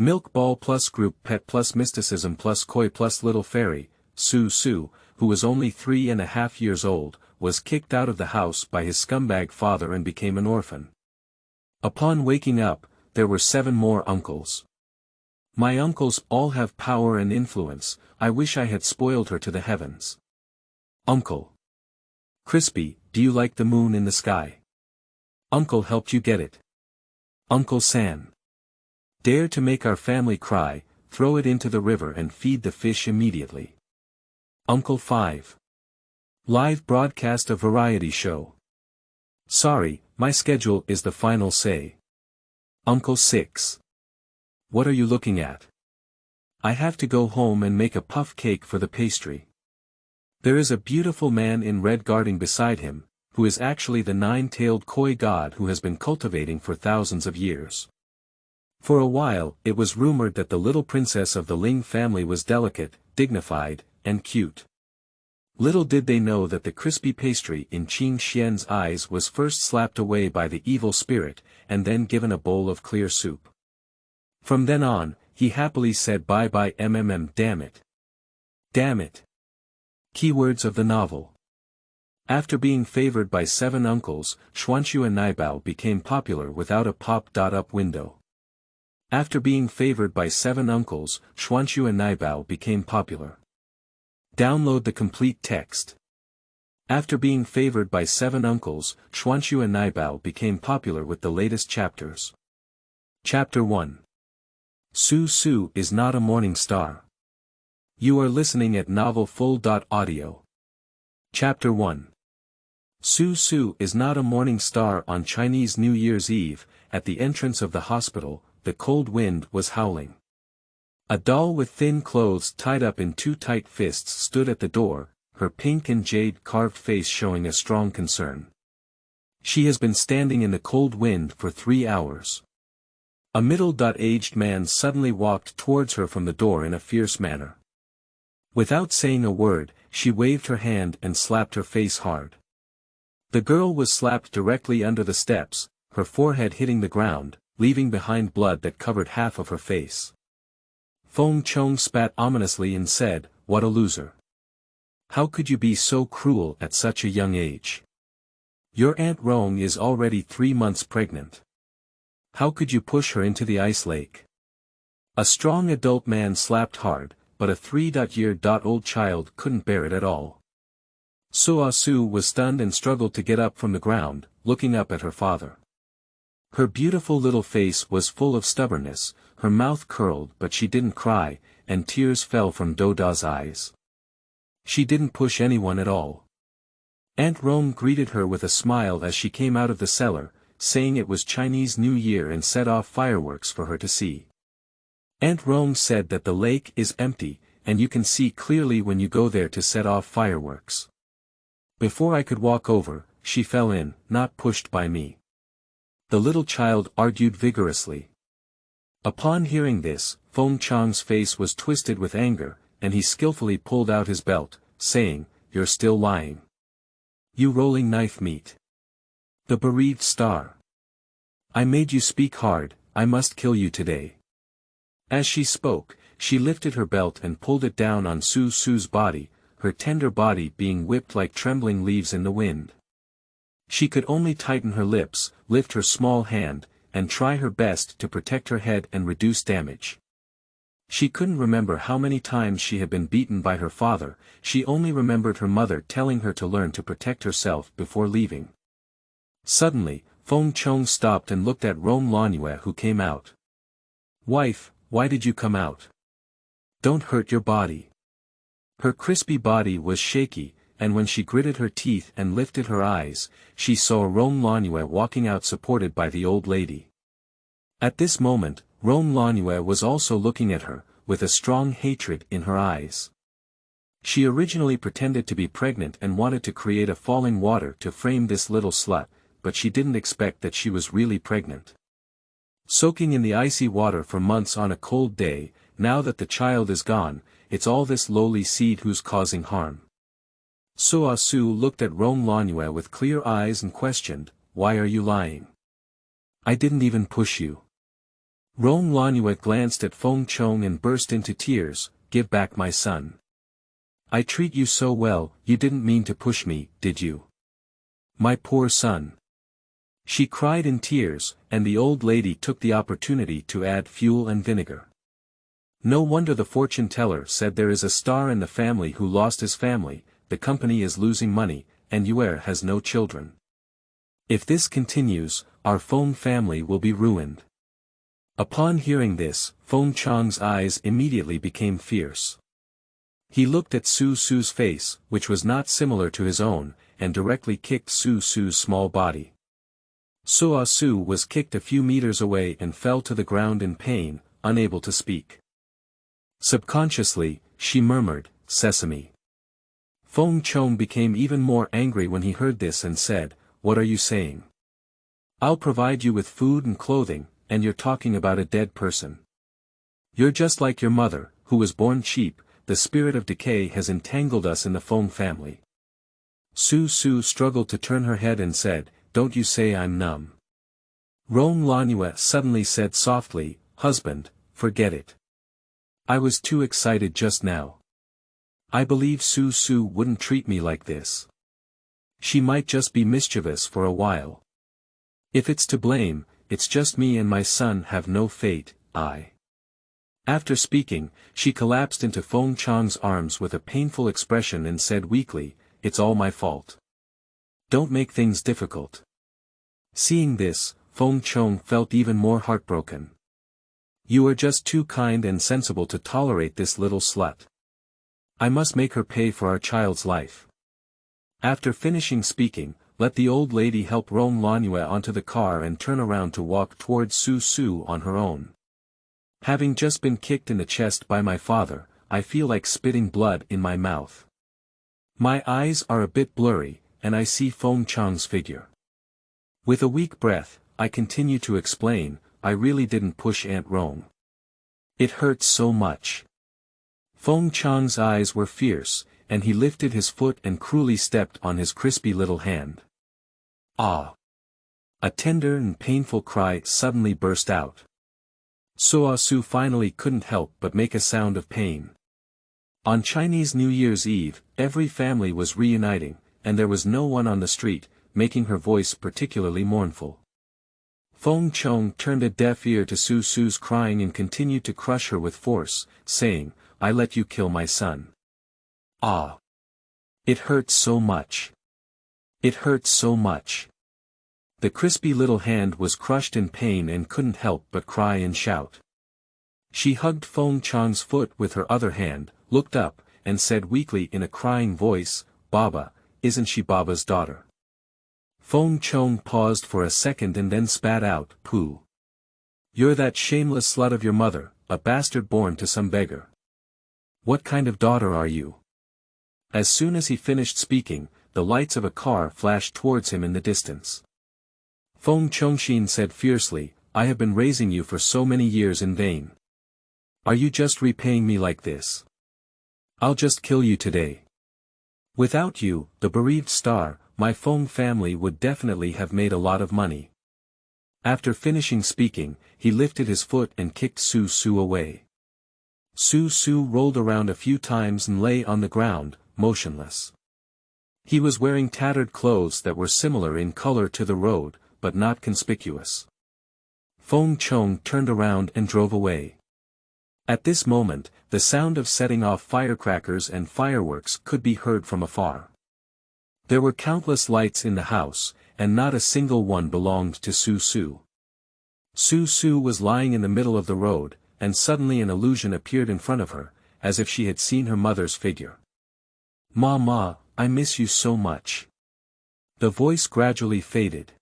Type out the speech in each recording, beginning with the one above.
Milk ball+group pet+mysticism+koi+little fairy, Su, who was only 3.5 years old, was kicked out of the house by his scumbag father and became an orphan. Upon waking up, there were 7 more uncles. My uncles all have power and influence, I wish I had spoiled her to the heavens. Uncle Crispy, do you like the moon in the sky? Uncle helped you get it. Uncle San. Dare to make our family cry, throw it into the river and feed the fish immediately. Uncle 5. Live broadcast a variety show. Sorry, my schedule is the final say. Uncle 6. What are you looking at? I have to go home and make a puff cake for the pastry. There is a beautiful man in red guarding beside him, who is actually the 9-tailed koi god who has been cultivating for thousands of years. For a while, it was rumored that the little princess of the Ling family was delicate, dignified, and cute. Little did they know that the crispy pastry in Qingxuan's eyes was first slapped away by the evil spirit, and then given a bowl of clear soup. From then on, he happily said bye-bye damn it. Damn it. Keywords of the novel. After being favored by 7 uncles, Xuanxue Naibao became popular without a pop-up window. After being favored by 7 uncles, Xuanxue Naibao became popular. Download the complete text. After being favored by 7 uncles, Xuanxue Naibao became popular with the latest chapters. Chapter 1. Su is not a morning star. You are listening at novelfull.audio. Chapter 1. Su is not a morning star. On Chinese New Year's Eve, at the entrance of the hospital, the cold wind was howling. A doll with thin clothes tied up in 2 tight fists stood at the door, her pink and jade-carved face showing a strong concern. She has been standing in the cold wind for 3 hours. A middle-aged man suddenly walked towards her from the door in a fierce manner. Without saying a word, she waved her hand and slapped her face hard. The girl was slapped directly under the steps, her forehead hitting the ground, leaving behind blood that covered half of her face. Feng Chong spat ominously and said, "What a loser. How could you be so cruel at such a young age? Your Aunt Rong is already 3 months pregnant. How could you push her into the ice lake?" A strong adult man slapped hard, but a 3-year-old child couldn't bear it at all. Su was stunned and struggled to get up from the ground, looking up at her father. Her beautiful little face was full of stubbornness, her mouth curled but she didn't cry, and tears fell from Doda's eyes. She didn't push anyone at all. Aunt Rome greeted her with a smile as she came out of the cellar, saying it was Chinese New Year and set off fireworks for her to see. Aunt Rome said that the lake is empty, and you can see clearly when you go there to set off fireworks. Before I could walk over, she fell in, not pushed by me. The little child argued vigorously. Upon hearing this, Feng Chang's face was twisted with anger, and he skillfully pulled out his belt, saying, "You're still lying. You rolling knife meat. The bereaved star. I made you speak hard, I must kill you today." As she spoke, she lifted her belt and pulled it down on Su's body, her tender body being whipped like trembling leaves in the wind. She could only tighten her lips, lift her small hand, and try her best to protect her head and reduce damage. She couldn't remember how many times she had been beaten by her father, she only remembered her mother telling her to learn to protect herself before leaving. Suddenly, Feng Chong stopped and looked at Rome Lanue who came out. "Wife, why did you come out? Don't hurt your body." Her crispy body was shaky, and when she gritted her teeth and lifted her eyes, she saw Rome Lanue walking out supported by the old lady. At this moment, Rome Lanue was also looking at her, with a strong hatred in her eyes. She originally pretended to be pregnant and wanted to create a falling water to frame this little slut, but she didn't expect that she was really pregnant. Soaking in the icy water for months on a cold day, now that the child is gone, it's all this lowly seed who's causing harm. Su looked at Rome Lanue with clear eyes and questioned, "Why are you lying? I didn't even push you." Rong Lanue glanced at Feng Chong and burst into tears. Give back my son. I treat you so well, you didn't mean to push me, did you? My poor son. She cried in tears, and the old lady took the opportunity to add fuel and vinegar. No wonder the fortune teller said there is a star in the family who lost his family, the company is losing money, and Yue has no children. If this continues, our Feng family will be ruined. Upon hearing this, Feng Chang's eyes immediately became fierce. He looked at Su Su's face, which was not similar to his own, and directly kicked Su Su's small body. Su Su was kicked a few meters away and fell to the ground in pain, unable to speak. Subconsciously, she murmured, "Sesame." Feng Chong became even more angry when he heard this and said, "What are you saying? I'll provide you with food and clothing, and you're talking about a dead person. You're just like your mother, who was born cheap. The spirit of decay has entangled us in the Feng family." Su Su struggled to turn her head and said, "Don't you say I'm numb." Rong Lanue suddenly said softly, "Husband, forget it. I was too excited just now. I believe Su Su wouldn't treat me like this. She might just be mischievous for a while. If it's to blame, it's just me and my son have no fate, I." After speaking, she collapsed into Feng Chang's arms with a painful expression and said weakly, "It's all my fault. Don't make things difficult." Seeing this, Feng Chong felt even more heartbroken. "You are just too kind and sensible to tolerate this little slut. I must make her pay for our child's life." After finishing speaking, let the old lady help Rong Lanue onto the car and turn around to walk towards Su Su on her own. "Having just been kicked in the chest by my father, I feel like spitting blood in my mouth. My eyes are a bit blurry, and I see Feng Chang's figure." With a weak breath, I continue to explain, "I really didn't push Aunt Rong. It hurts so much." Feng Chang's eyes were fierce, and he lifted his foot and cruelly stepped on his crispy little hand. "Ah!" A tender and painful cry suddenly burst out. Su Su finally couldn't help but make a sound of pain. On Chinese New Year's Eve, every family was reuniting, and there was no one on the street, making her voice particularly mournful. Feng Chong turned a deaf ear to Su Su's crying and continued to crush her with force, saying, "I let you kill my son. Ah! It hurts so much. It hurts so much." The crispy little hand was crushed in pain and couldn't help but cry and shout. She hugged Feng Chang's foot with her other hand, looked up, and said weakly in a crying voice, "Baba, isn't she Baba's daughter?" Feng Chong paused for a second and then spat out, "Pooh. You're that shameless slut of your mother, a bastard born to some beggar. What kind of daughter are you?" As soon as he finished speaking, the lights of a car flashed towards him in the distance. Feng Chongxin said fiercely, "I have been raising you for so many years in vain. Are you just repaying me like this? I'll just kill you today. Without you, the bereaved star, my Feng family would definitely have made a lot of money." After finishing speaking, he lifted his foot and kicked Su Su away. Su Su rolled around a few times and lay on the ground, motionless. He was wearing tattered clothes that were similar in color to the road, but not conspicuous. Feng Chong turned around and drove away. At this moment, the sound of setting off firecrackers and fireworks could be heard from afar. There were countless lights in the house, and not a single one belonged to Su Su. Su Su was lying in the middle of the road, and suddenly an illusion appeared in front of her, as if she had seen her mother's figure. "Mama, I miss you so much." The voice gradually faded.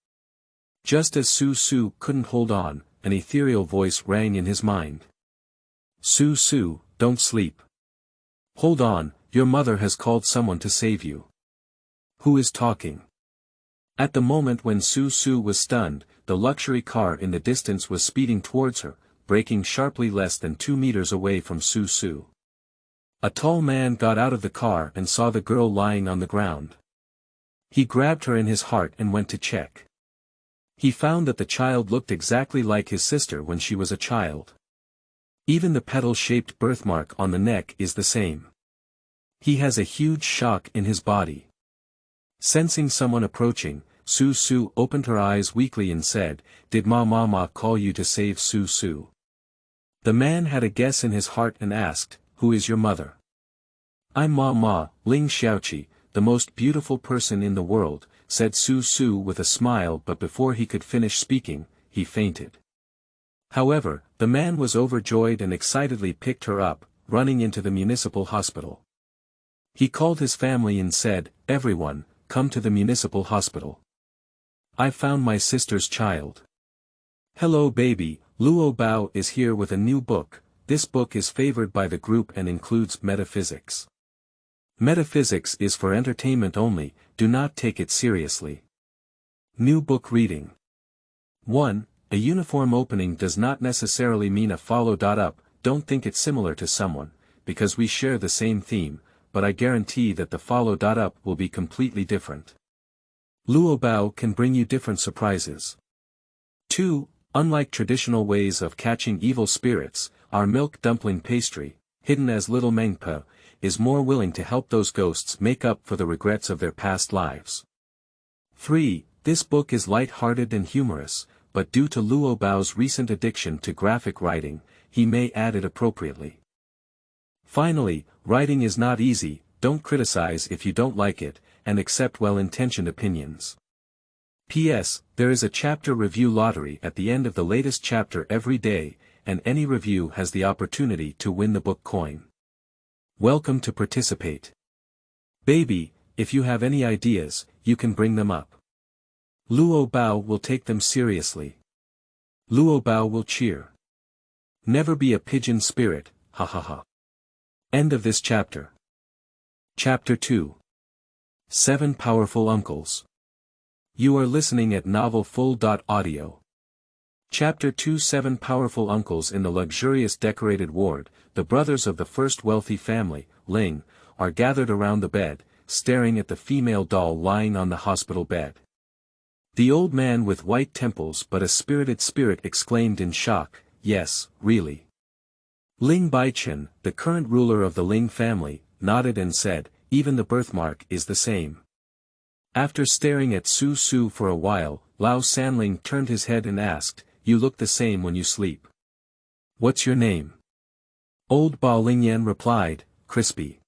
Just as Su Su couldn't hold on, an ethereal voice rang in his mind. "Su Su, don't sleep. Hold on, your mother has called someone to save you." "Who is talking?" At the moment when Su Su was stunned, the luxury car in the distance was speeding towards her, braking sharply less than 2 meters away from Su Su. A tall man got out of the car and saw the girl lying on the ground. He grabbed her in his heart and went to check. He found that the child looked exactly like his sister when she was a child. Even the petal-shaped birthmark on the neck is the same. He has a huge shock in his body. Sensing someone approaching, Su Su opened her eyes weakly and said, "Did Ma call you to save Su Su?" The man had a guess in his heart and asked, "Who is your mother?" "I'm Ling Xiaoqi, the most beautiful person in the world," said Su Su with a smile, but before he could finish speaking, he fainted. However, the man was overjoyed and excitedly picked her up, running into the municipal hospital. He called his family and said, "Everyone, come to the municipal hospital. I found my sister's child. Hello baby, Luo Bao is here with a new book. This book is favored by the group and includes metaphysics. Metaphysics is for entertainment only, do not take it seriously." New book reading. 1. A uniform opening does not necessarily mean a follow-up, don't think it's similar to someone, because we share the same theme, but I guarantee that the follow-up will be completely different. Luo Bao can bring you different surprises. 2. Unlike traditional ways of catching evil spirits, our milk dumpling pastry, hidden as little mengpe, is more willing to help those ghosts make up for the regrets of their past lives. 3. This book is light-hearted and humorous, but due to Luo Bao's recent addiction to graphic writing, he may add it appropriately. Finally, writing is not easy, don't criticize if you don't like it, and accept well-intentioned opinions. P.S. There is a chapter review lottery at the end of the latest chapter every day, and any review has the opportunity to win the book coin. Welcome to participate. Baby, if you have any ideas, you can bring them up. Luo Bao will take them seriously. Luo Bao will cheer. Never be a pigeon spirit, ha ha ha. End of this chapter. Chapter 2. 7 Powerful Uncles. You are listening at novelfull.audio. Chapter 2. 7 Powerful Uncles. In the luxurious decorated ward, the brothers of the first wealthy family, Ling, are gathered around the bed, staring at the female doll lying on the hospital bed. The old man with white temples but a spirited spirit exclaimed in shock, "Yes, really." Ling Baichen, the current ruler of the Ling family, nodded and said, "Even the birthmark is the same." After staring at Su Su for a while, Lao Sanling turned his head and asked, "You look the same when you sleep. What's your name?" Old Ba Lingyan replied, "Crispy."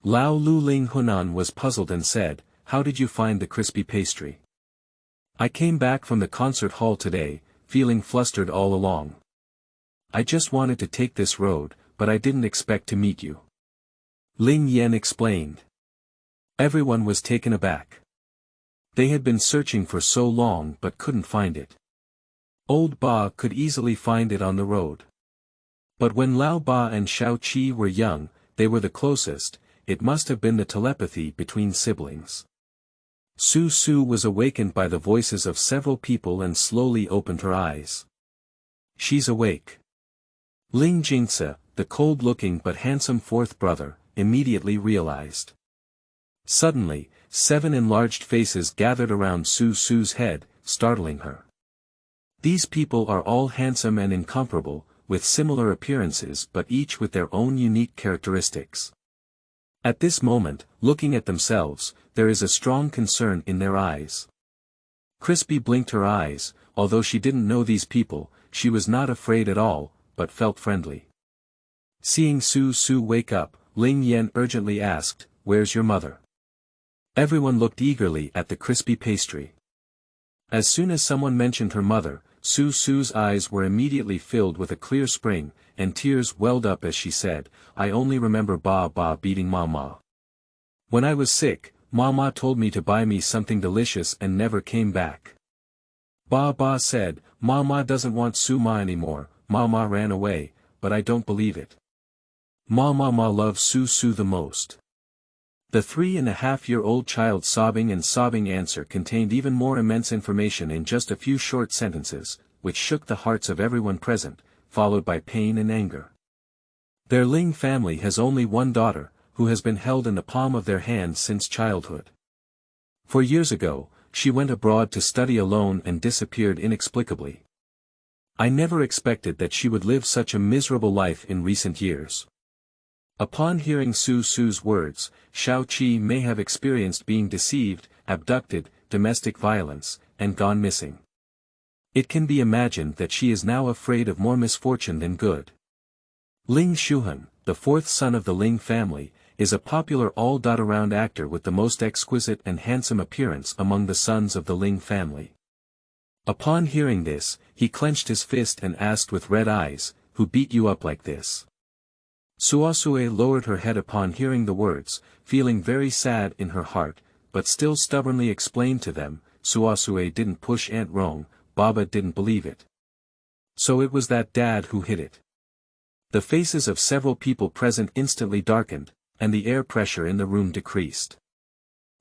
Lao Lu Ling Hunan was puzzled and said, "How did you find the crispy pastry?" "I came back from the concert hall today, feeling flustered all along. I just wanted to take this road, but I didn't expect to meet you." Ling Yan explained. Everyone was taken aback. They had been searching for so long but couldn't find it. Old Ba could easily find it on the road. But when Lao Ba and Xiao Qi were young, they were the closest, it must have been the telepathy between siblings. Su Su was awakened by the voices of several people and slowly opened her eyes. She's awake. Ling Jingse, the cold-looking but handsome fourth brother, immediately realized. Suddenly, 7 enlarged faces gathered around Su Su's head, startling her. These people are all handsome and incomparable, with similar appearances but each with their own unique characteristics. At this moment, looking at themselves, there is a strong concern in their eyes. Crispy blinked her eyes, although she didn't know these people, she was not afraid at all, but felt friendly. Seeing Su Su wake up, Ling Yan urgently asked, "Where's your mother?" Everyone looked eagerly at the crispy pastry. As soon as someone mentioned her mother, Su Su's eyes were immediately filled with a clear spring, and tears welled up as she said, "I only remember Ba beating Mama. When I was sick, Mama told me to buy me something delicious and never came back. Ba said, Mama doesn't want Su-ma anymore, Mama ran away, but I don't believe it. Mama loves Su the most." The 3.5-year-old child's sobbing answer contained even more immense information in just a few short sentences, which shook the hearts of everyone present, followed by pain and anger. Their Ling family has only one daughter, who has been held in the palm of their hand since childhood. 4 years ago, she went abroad to study alone and disappeared inexplicably. I never expected that she would live such a miserable life in recent years. Upon hearing Su Su's words, Shao Qi may have experienced being deceived, abducted, domestic violence, and gone missing. It can be imagined that she is now afraid of more misfortune than good. Ling Xuan, the fourth son of the Ling family, is a popular all-around actor with the most exquisite and handsome appearance among the sons of the Ling family. Upon hearing this, he clenched his fist and asked with red eyes, "Who beat you up like this?" Xuanxue lowered her head upon hearing the words, feeling very sad in her heart, but still stubbornly explained to them, Xuanxue didn't push Aunt Rong, Baba didn't believe it. So it was that dad who hit it. The faces of several people present instantly darkened, and the air pressure in the room decreased.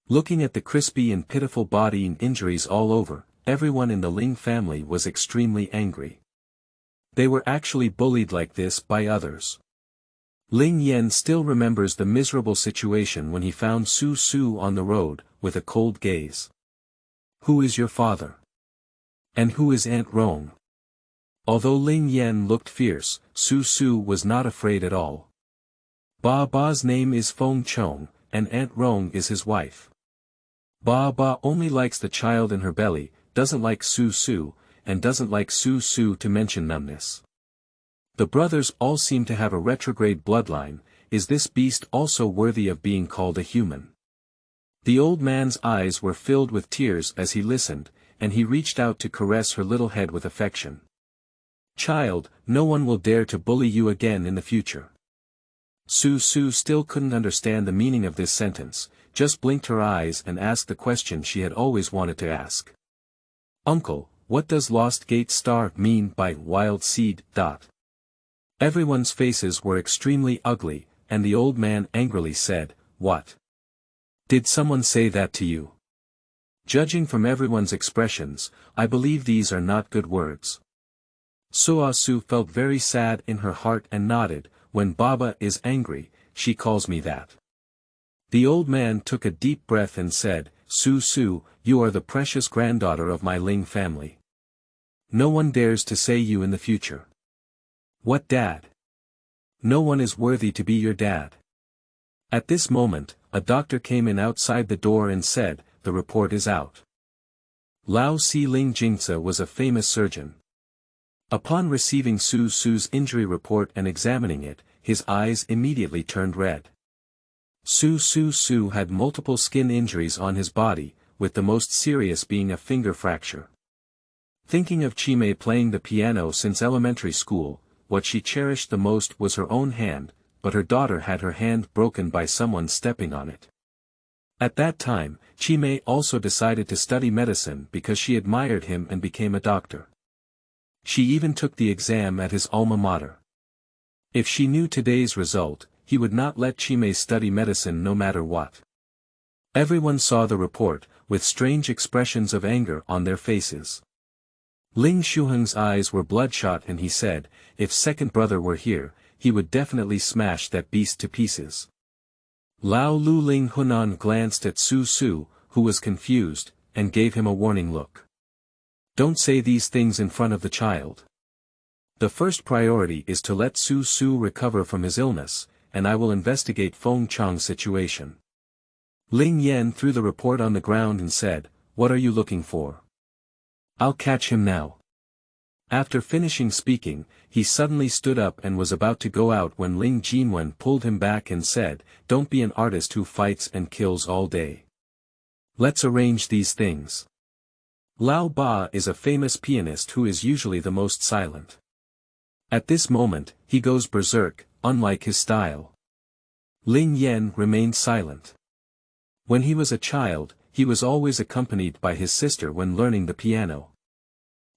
Looking at the crispy and pitiful body and injuries all over, everyone in the Ling family was extremely angry. They were actually bullied like this by others. Ling Yan still remembers the miserable situation when he found Su Su on the road, with a cold gaze. "Who is your father? And who is Aunt Rong?" Although Ling Yan looked fierce, Su Su was not afraid at all. Ba Ba's name is Feng Chong, and Aunt Rong is his wife. Ba Ba only likes the child in her belly, doesn't like Su Su, and doesn't like Su Su to mention numbness. The brothers all seem to have a retrograde bloodline. Is this beast also worthy of being called a human? The old man's eyes were filled with tears as he listened, and he reached out to caress her little head with affection. "Child, no one will dare to bully you again in the future." Su Su still couldn't understand the meaning of this sentence, just blinked her eyes and asked the question she had always wanted to ask. "Uncle, what does Lost Gate Star mean by wild seed? Everyone's faces were extremely ugly, and the old man angrily said, "What? Did someone say that to you?" Judging from everyone's expressions, I believe these are not good words. Su Su felt very sad in her heart and nodded, "When Baba is angry, she calls me that." The old man took a deep breath and said, "Su Su, you are the precious granddaughter of my Ling family. No one dares to say you in the future. What dad? No one is worthy to be your dad." At this moment, a doctor came in outside the door and said, "The report is out." Lao Si Ling Jingzi was a famous surgeon. Upon receiving Su Su's injury report and examining it, his eyes immediately turned red. Su had multiple skin injuries on his body, with the most serious being a finger fracture. Thinking of Qimei playing the piano since elementary school, what she cherished the most was her own hand, but her daughter had her hand broken by someone stepping on it. At that time, Qimei also decided to study medicine because she admired him and became a doctor. She even took the exam at his alma mater. If she knew today's result, he would not let Qimei study medicine no matter what. Everyone saw the report, with strange expressions of anger on their faces. Ling Xuan's eyes were bloodshot and he said, "If second brother were here, he would definitely smash that beast to pieces." Lao Lu Ling Hunan glanced at Su Su, who was confused, and gave him a warning look. "Don't say these things in front of the child. The first priority is to let Su Su recover from his illness, and I will investigate Feng Chang's situation." Ling Yan threw the report on the ground and said, "What are you looking for? I'll catch him now." After finishing speaking, he suddenly stood up and was about to go out when Ling Jinwen pulled him back and said, "Don't be an artist who fights and kills all day. Let's arrange these things." Lao Ba is a famous pianist who is usually the most silent. At this moment, he goes berserk, unlike his style. Ling Yan remained silent. When he was a child, he was always accompanied by his sister when learning the piano.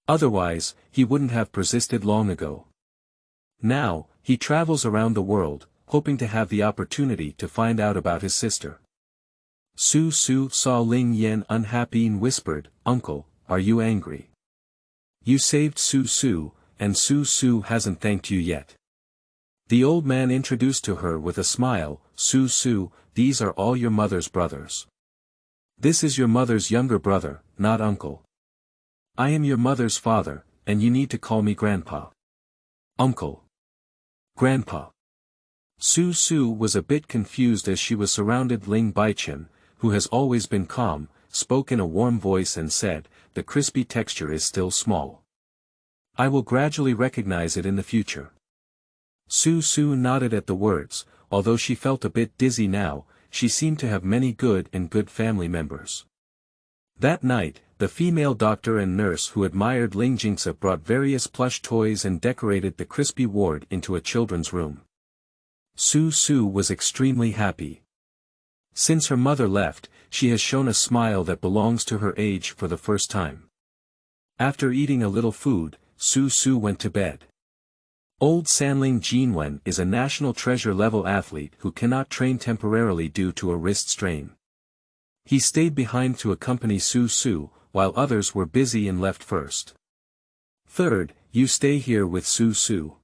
Otherwise, he wouldn't have persisted long ago. Now, he travels around the world, hoping to have the opportunity to find out about his sister. Su Su saw Ling Yan unhappy and whispered, "Uncle, are you angry? You saved Su Su, and Su Su hasn't thanked you yet." The old man introduced to her with a smile, "Su Su, these are all your mother's brothers. This is your mother's younger brother, not uncle. I am your mother's father, and you need to call me grandpa. Uncle. Grandpa. Su Su was a bit confused as she was surrounded. Ling Baichen, who has always been calm, spoke in a warm voice and said, the crispy texture is still small. I will gradually recognize it in the future. Su Su nodded at the words. Although she felt a bit dizzy now, she seemed to have many good family members. That night, the female doctor and nurse who admired Ling Jingsa brought various plush toys and decorated the crispy ward into a children's room. Su Su was extremely happy. Since her mother left, she has shown a smile that belongs to her age for the first time. After eating a little food, Su Su went to bed. Old Sanling Jinwen is a national treasure-level athlete who cannot train temporarily due to a wrist strain. He stayed behind to accompany Su Su, while others were busy and left first. Third, you stay here with Su Su.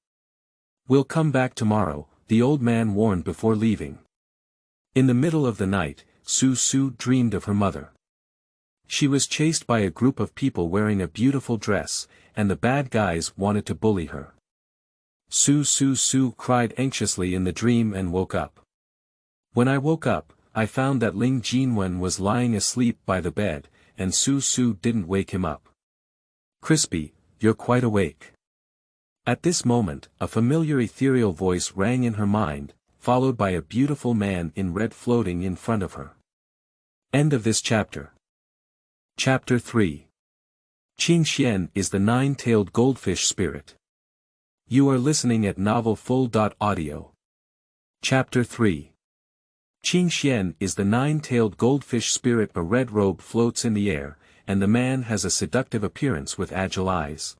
We'll come back tomorrow, the old man warned before leaving. In the middle of the night, Su Su dreamed of her mother. She was chased by a group of people wearing a beautiful dress, and the bad guys wanted to bully her. Su cried anxiously in the dream and woke up. When I woke up, I found that Ling Jinwen was lying asleep by the bed, and Su Su didn't wake him up. Crispy, you're quite awake. At this moment, a familiar ethereal voice rang in her mind, followed by a beautiful man in red floating in front of her. End of this chapter. Chapter 3. Qingxuan is the nine-tailed goldfish spirit. You are listening at novelfull.audio. Chapter 3. Qingxuan is the nine-tailed goldfish spirit. A red robe floats in the air, and the man has a seductive appearance with agile eyes.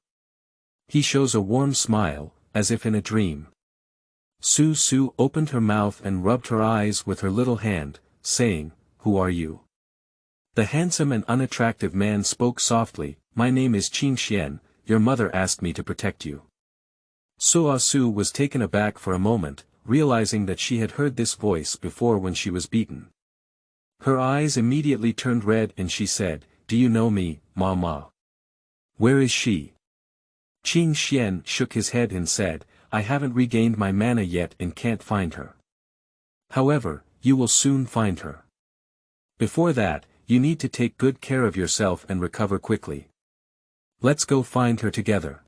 He shows a warm smile, as if in a dream. Su Su opened her mouth and rubbed her eyes with her little hand, saying, Who are you? The handsome and unattractive man spoke softly, My name is Qingxuan, your mother asked me to protect you. Su Su was taken aback for a moment, realizing that she had heard this voice before when she was beaten. Her eyes immediately turned red and she said, Do you know me, Mama? Where is she? Qingxuan shook his head and said, I haven't regained my mana yet and can't find her. However, you will soon find her. Before that, you need to take good care of yourself and recover quickly. Let's go find her together.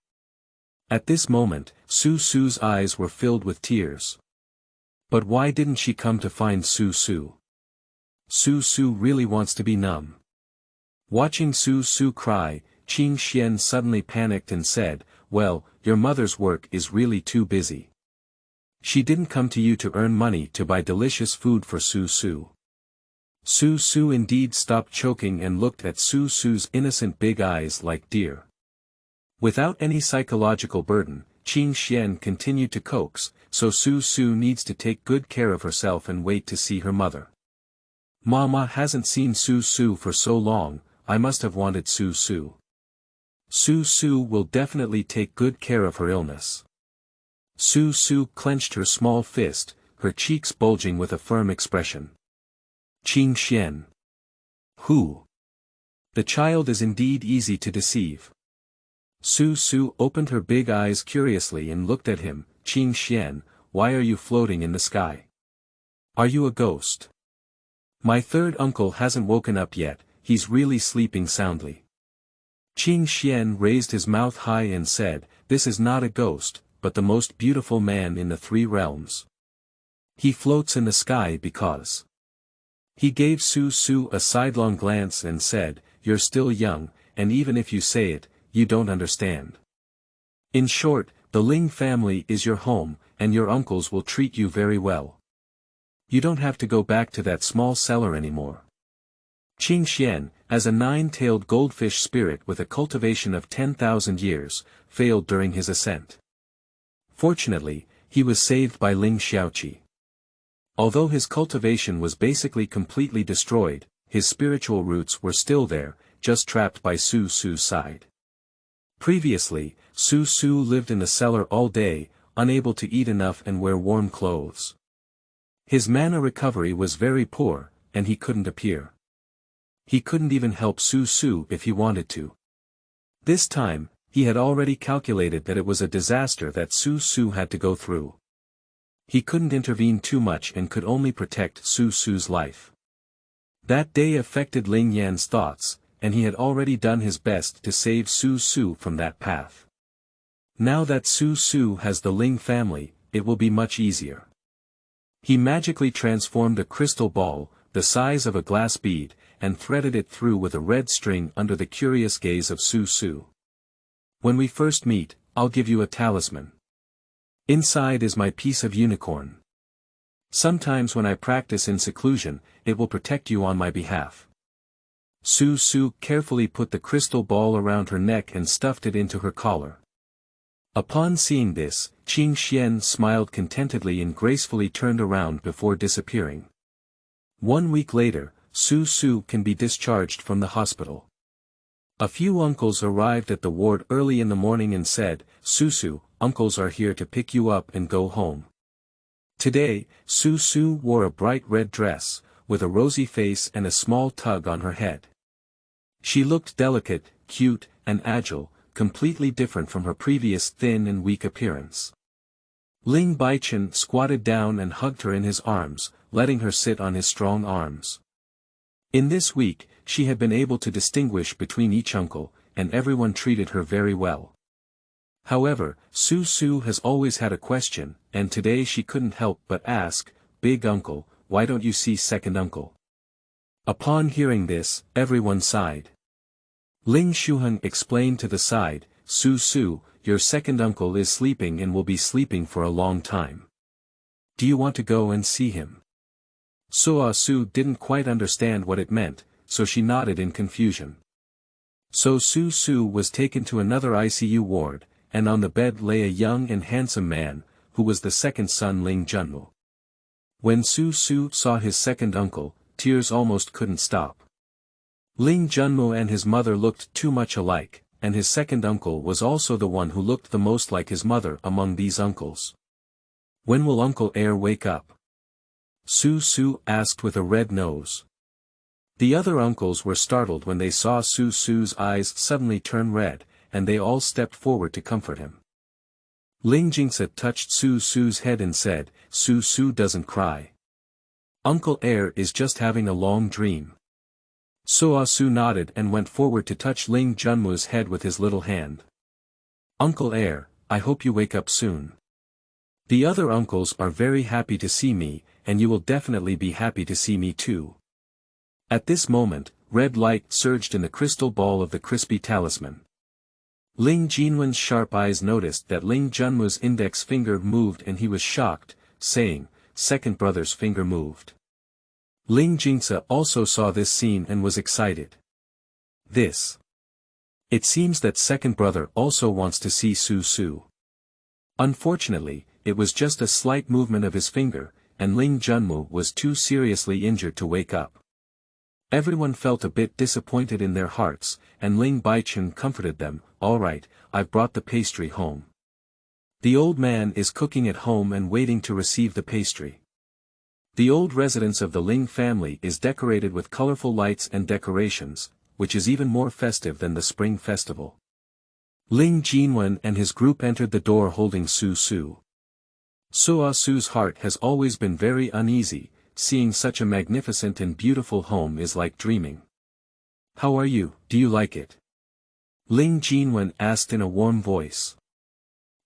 At this moment, Su Su's eyes were filled with tears. But why didn't she come to find Su Su? Su Su really wants to be numb. Watching Su Su cry, Qingxuan suddenly panicked and said, Well, your mother's work is really too busy. She didn't come to you to earn money to buy delicious food for Su Su. Su Su indeed stopped choking and looked at Su Su's innocent big eyes like deer. Without any psychological burden, Qingxuan continued to coax, so Su Su needs to take good care of herself and wait to see her mother. Mama hasn't seen Su Su for so long, I must have wanted Su Su. Su Su will definitely take good care of her illness. Su Su clenched her small fist, her cheeks bulging with a firm expression. Qingxuan. Who? The child is indeed easy to deceive. Su Su opened her big eyes curiously and looked at him. Qingxuan, why are you floating in the sky? Are you a ghost? My third uncle hasn't woken up yet, he's really sleeping soundly. Qingxuan raised his mouth high and said, This is not a ghost, but the most beautiful man in the three realms. He floats in the sky because. He gave Su Su a sidelong glance and said, You're still young, and even if you say it, you don't understand. In short, the Ling family is your home, and your uncles will treat you very well. You don't have to go back to that small cellar anymore. Qingxuan, as a nine-tailed goldfish spirit with a cultivation of 10,000 years, failed during his ascent. Fortunately, he was saved by Ling Xiaoqi. Although his cultivation was basically completely destroyed, his spiritual roots were still there, just trapped by Su Su's side. Previously, Su Su lived in the cellar all day, unable to eat enough and wear warm clothes. His mana recovery was very poor, and he couldn't appear. He couldn't even help Su Su if he wanted to. This time, he had already calculated that it was a disaster that Su Su had to go through. He couldn't intervene too much and could only protect Su Su's life. That day affected Ling Yan's thoughts, and he had already done his best to save Su Su from that path. Now that Su Su has the Ling family, it will be much easier. He magically transformed a crystal ball, the size of a glass bead, and threaded it through with a red string under the curious gaze of Su Su. When we first meet, I'll give you a talisman. Inside is my piece of unicorn. Sometimes when I practice in seclusion, it will protect you on my behalf. Su Su carefully put the crystal ball around her neck and stuffed it into her collar. Upon seeing this, Qingxuan smiled contentedly and gracefully turned around before disappearing. 1 week later, Su Su can be discharged from the hospital. A few uncles arrived at the ward early in the morning and said, Su Su, uncles are here to pick you up and go home. Today, Su Su wore a bright red dress, with a rosy face and a small tug on her head. She looked delicate, cute, and agile, completely different from her previous thin and weak appearance. Ling Baichen squatted down and hugged her in his arms, letting her sit on his strong arms. In this week, she had been able to distinguish between each uncle, and everyone treated her very well. However, Su Su has always had a question, and today she couldn't help but ask, Big Uncle, why don't you see second uncle? Upon hearing this, everyone sighed. Ling Xuan explained to the side, Su Su, your second uncle is sleeping and will be sleeping for a long time. Do you want to go and see him? Su Su didn't quite understand what it meant, so she nodded in confusion. So Su Su was taken to another ICU ward, and on the bed lay a young and handsome man, who was the second son Ling Guoguo. When Su Su saw his second uncle, tears almost couldn't stop. Ling Guoguo and his mother looked too much alike, and his second uncle was also the one who looked the most like his mother among these uncles. When will Uncle Air wake up? Su Su asked with a red nose. The other uncles were startled when they saw Su Su's eyes suddenly turn red, and they all stepped forward to comfort him. Ling Jingsa touched Su Su's head and said, Su Su doesn't cry. Uncle Air is just having a long dream. Su Su nodded and went forward to touch Ling Guoguo's head with his little hand. Uncle Air, I hope you wake up soon. The other uncles are very happy to see me, and you will definitely be happy to see me too. At this moment, red light surged in the crystal ball of the crispy talisman. Ling Jinwen's sharp eyes noticed that Ling Guoguo's index finger moved and he was shocked, saying, second brother's finger moved. Ling Jingsa also saw this scene and was excited. This. It seems that second brother also wants to see Su Su. Unfortunately, it was just a slight movement of his finger, and Ling Guoguo was too seriously injured to wake up. Everyone felt a bit disappointed in their hearts, and Ling Baichen comforted them, all right, I've brought the pastry home. The old man is cooking at home and waiting to receive the pastry. The old residence of the Ling family is decorated with colorful lights and decorations, which is even more festive than the spring festival. Ling Jinwen and his group entered the door holding Su Su. Su Su's heart has always been very uneasy, seeing such a magnificent and beautiful home is like dreaming. How are you, do you like it? Ling Jinwen asked in a warm voice.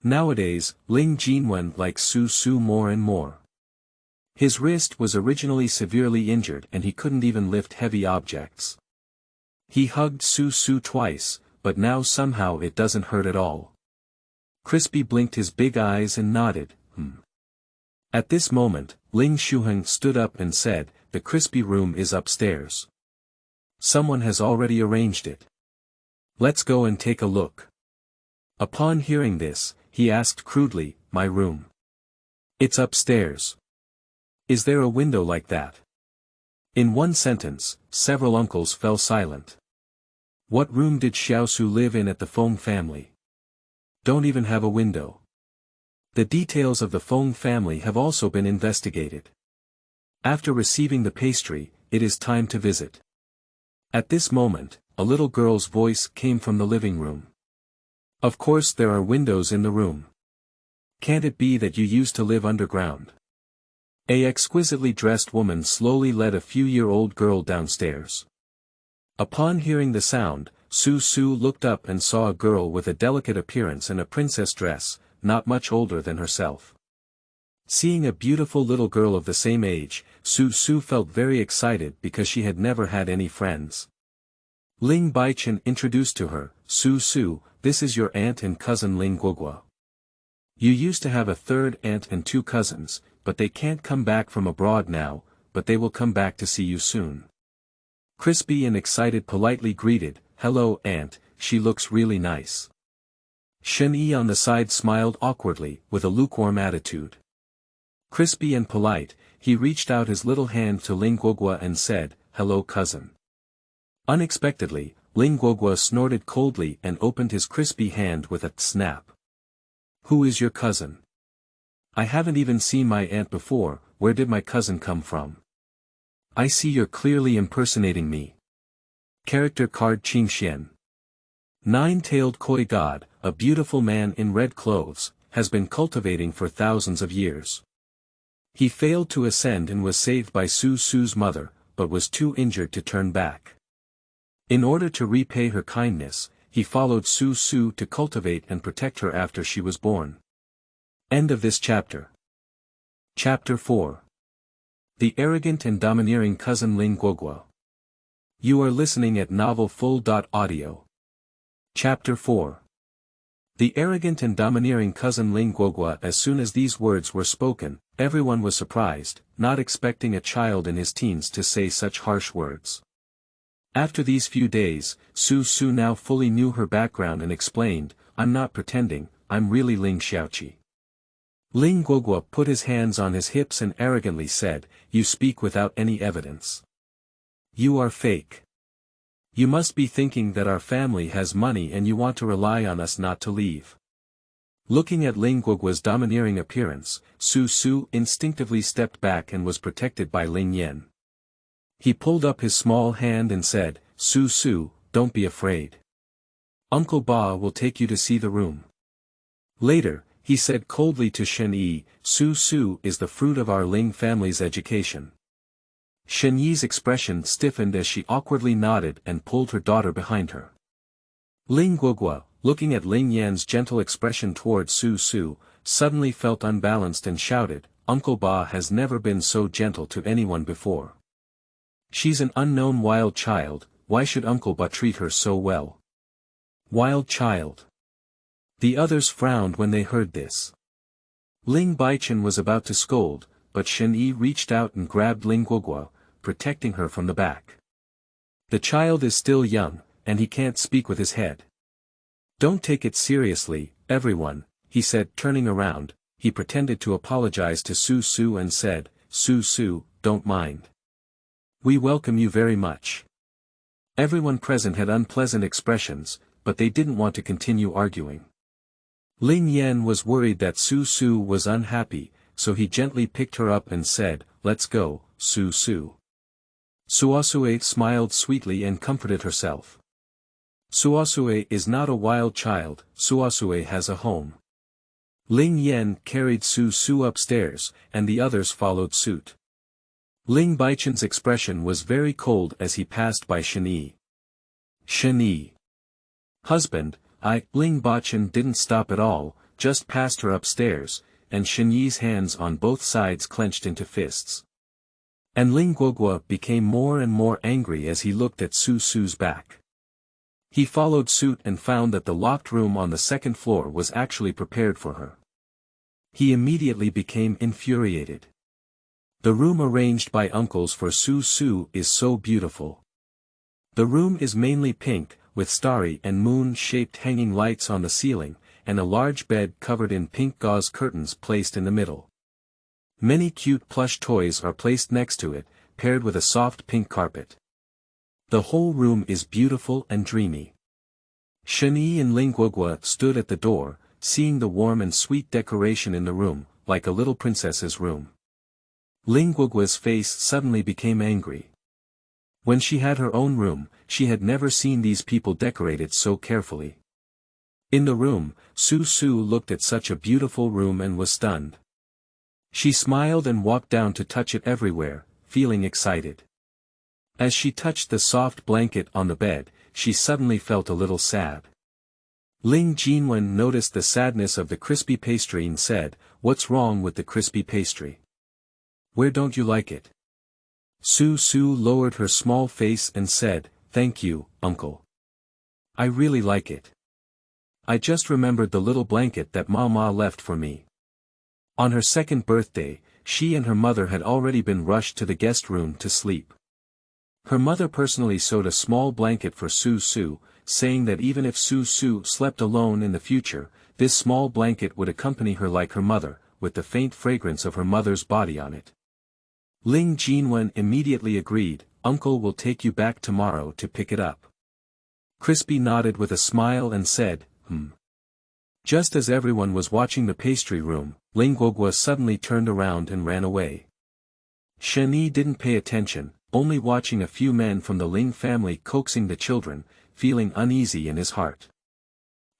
Nowadays, Ling Jinwen likes Su Su more and more. His wrist was originally severely injured and he couldn't even lift heavy objects. He hugged Su Su twice, but now somehow it doesn't hurt at all. Crispy blinked his big eyes and nodded, At this moment, Ling Xuan stood up and said, the Crispy room is upstairs. Someone has already arranged it. Let's go and take a look. Upon hearing this, he asked crudely, my room. It's upstairs. Is there a window like that? In one sentence, several uncles fell silent. What room did Xiaosu live in at the Feng family? Don't even have a window. The details of the Feng family have also been investigated. After receiving the pastry, it is time to visit. At this moment, a little girl's voice came from the living room. Of course there are windows in the room. Can't it be that you used to live underground? A exquisitely dressed woman slowly led a few-year-old girl downstairs. Upon hearing the sound, Su Su looked up and saw a girl with a delicate appearance and a princess dress, not much older than herself. Seeing a beautiful little girl of the same age, Su Su felt very excited because she had never had any friends. Ling Baichen introduced to her, Su Su, this is your aunt and cousin Ling Guoguo. You used to have a third aunt and two cousins, but they can't come back from abroad now, but they will come back to see you soon. Crispy and excited politely greeted, hello aunt, she looks really nice. Shen Yi on the side smiled awkwardly, with a lukewarm attitude. Crispy and polite, he reached out his little hand to Ling Guoguo and said, hello cousin. Unexpectedly, Ling Guoguo snorted coldly and opened his crispy hand with a snap. Who is your cousin? I haven't even seen my aunt before, where did my cousin come from? I see you're clearly impersonating me. Character card Qingxuan. Nine-tailed koi god, a beautiful man in red clothes, has been cultivating for thousands of years. He failed to ascend and was saved by Su Su's mother, but was too injured to turn back. In order to repay her kindness, he followed Su Su to cultivate and protect her after she was born. End of this chapter. Chapter 4. The Arrogant and Domineering Cousin Ling Guoguo. You are listening at novelfull.audio. Chapter 4. The arrogant and domineering cousin Ling Guoguo. As soon as these words were spoken, everyone was surprised, not expecting a child in his teens to say such harsh words. After these few days, Su Su now fully knew her background and explained, I'm not pretending, I'm really Ling Xiaoqi. Ling Guoguo put his hands on his hips and arrogantly said, you speak without any evidence. You are fake. You must be thinking that our family has money and you want to rely on us not to leave. Looking at Ling Guoguo's domineering appearance, Su Su instinctively stepped back and was protected by Ling Yan. He pulled up his small hand and said, Su Su, don't be afraid. Uncle Ba will take you to see the room. Later, he said coldly to Shen Yi, Su Su is the fruit of our Ling family's education. Shen Yi's expression stiffened as she awkwardly nodded and pulled her daughter behind her. Ling Guoguo, looking at Ling Yan's gentle expression toward Su Su, suddenly felt unbalanced and shouted, Uncle Ba has never been so gentle to anyone before. She's an unknown wild child, why should Uncle Ba treat her so well? Wild child. The others frowned when they heard this. Ling Baichen was about to scold, but Shen Yi reached out and grabbed Ling Guoguo, protecting her from the back. The child is still young, and he can't speak with his head. Don't take it seriously, everyone, he said turning around. He pretended to apologize to Su Su and said, Su Su, don't mind. We welcome you very much. Everyone present had unpleasant expressions, but they didn't want to continue arguing. Ling Yan was worried that Su Su was unhappy, so he gently picked her up and said, let's go, Su Su. Xuanxue smiled sweetly and comforted herself. Xuanxue is not a wild child, Xuanxue has a home. Ling Yan carried Su Su upstairs, and the others followed suit. Ling Baichen's expression was very cold as he passed by Shen Yi. Shen Yi. Husband, Ling Baichen didn't stop at all, just passed her upstairs, and Shen Yi's hands on both sides clenched into fists. And Ling Guoguo became more and more angry as he looked at Su Su's back. He followed suit and found that the locked room on the second floor was actually prepared for her. He immediately became infuriated. The room arranged by uncles for Su Su is so beautiful. The room is mainly pink, with starry and moon-shaped hanging lights on the ceiling, and a large bed covered in pink gauze curtains placed in the middle. Many cute plush toys are placed next to it, paired with a soft pink carpet. The whole room is beautiful and dreamy. Shen Yi and Ling Guoguo stood at the door, seeing the warm and sweet decoration in the room, like a little princess's room. Ling Guoguo's face suddenly became angry. When she had her own room, she had never seen these people decorated so carefully. In the room, Su Su looked at such a beautiful room and was stunned. She smiled and walked down to touch it everywhere, feeling excited. As she touched the soft blanket on the bed, she suddenly felt a little sad. Ling Guoguo noticed the sadness of the crispy pastry and said, "What's wrong with the crispy pastry? Where don't you like it?" Su Su lowered her small face and said, "Thank you, uncle. I really like it. I just remembered the little blanket that Mama left for me." On her second birthday, she and her mother had already been rushed to the guest room to sleep. Her mother personally sewed a small blanket for Su Su, saying that even if Su Su slept alone in the future, this small blanket would accompany her like her mother, with the faint fragrance of her mother's body on it. Ling Guoguo immediately agreed, "Uncle will take you back tomorrow to pick it up." Crispy nodded with a smile and said, Just as everyone was watching the pastry room, Ling Guoguo suddenly turned around and ran away. Shani didn't pay attention, only watching a few men from the Ling family coaxing the children, feeling uneasy in his heart.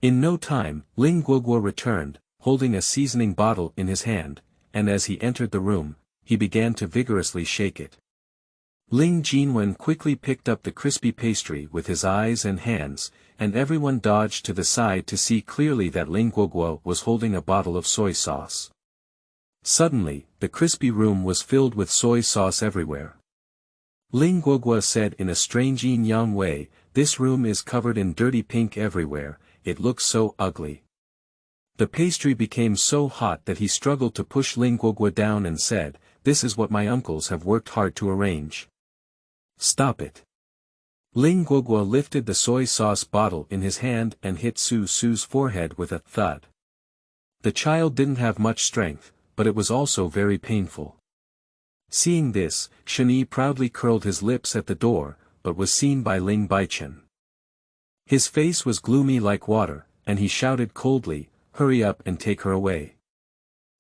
In no time, Ling Guoguo returned, holding a seasoning bottle in his hand, and as he entered the room, he began to vigorously shake it. Ling Guoguo quickly picked up the crispy pastry with his eyes and hands, and everyone dodged to the side to see clearly that Ling Guoguo was holding a bottle of soy sauce. Suddenly, the crispy room was filled with soy sauce everywhere. Ling Guoguo said in a strange yin-yang way, "This room is covered in dirty pink everywhere, it looks so ugly." The pastry became so hot that he struggled to push Ling Guoguo down and said, "This is what my uncles have worked hard to arrange. Stop it." Ling Guoguo lifted the soy sauce bottle in his hand and hit Su Su's forehead with a thud. The child didn't have much strength, but it was also very painful. Seeing this, Shani proudly curled his lips at the door, but was seen by Ling Baichen. His face was gloomy like water, and he shouted coldly, "Hurry up and take her away."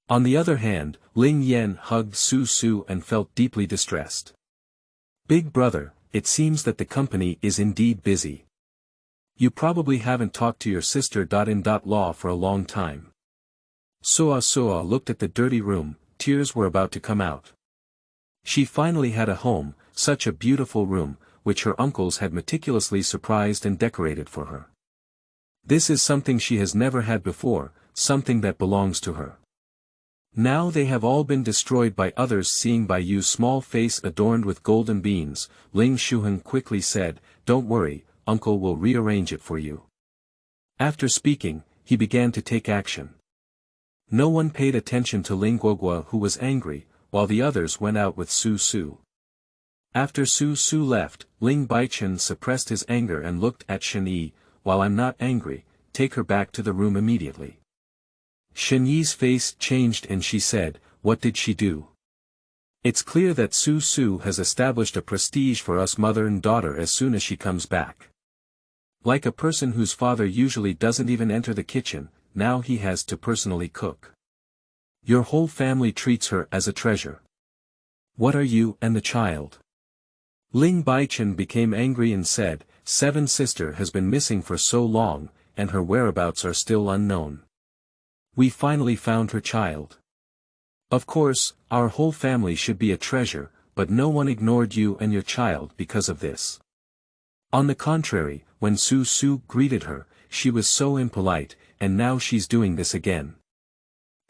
On the other hand, Ling Yan hugged Su Su and felt deeply distressed. "Big brother, it seems that the company is indeed busy. You probably haven't talked to your sister in law for a long time." Soa looked at the dirty room, tears were about to come out. She finally had a home, such a beautiful room, which her uncles had meticulously surprised and decorated for her. This is something she has never had before, something that belongs to her. Now they have all been destroyed by others. Seeing Bai Yu's small face adorned with golden beans, Ling Shuhen quickly said, "Don't worry, uncle will rearrange it for you." After speaking, he began to take action. No one paid attention to Ling Guoguo, who was angry, while the others went out with Su Su. After Su Su left, Ling Baichen suppressed his anger and looked at Shen Yi, "While I'm not angry, take her back to the room immediately." Shen Yi's face changed and she said, "What did she do?" "It's clear that Su Su has established a prestige for us mother and daughter as soon as she comes back. Like a person whose father usually doesn't even enter the kitchen, now he has to personally cook. Your whole family treats her as a treasure. What are you and the child?" Ling Baichen became angry and said, "Seven sister has been missing for so long, and her whereabouts are still unknown. We finally found her child. Of course, our whole family should be a treasure, but no one ignored you and your child because of this. On the contrary, when Su Su greeted her, she was so impolite, and now she's doing this again.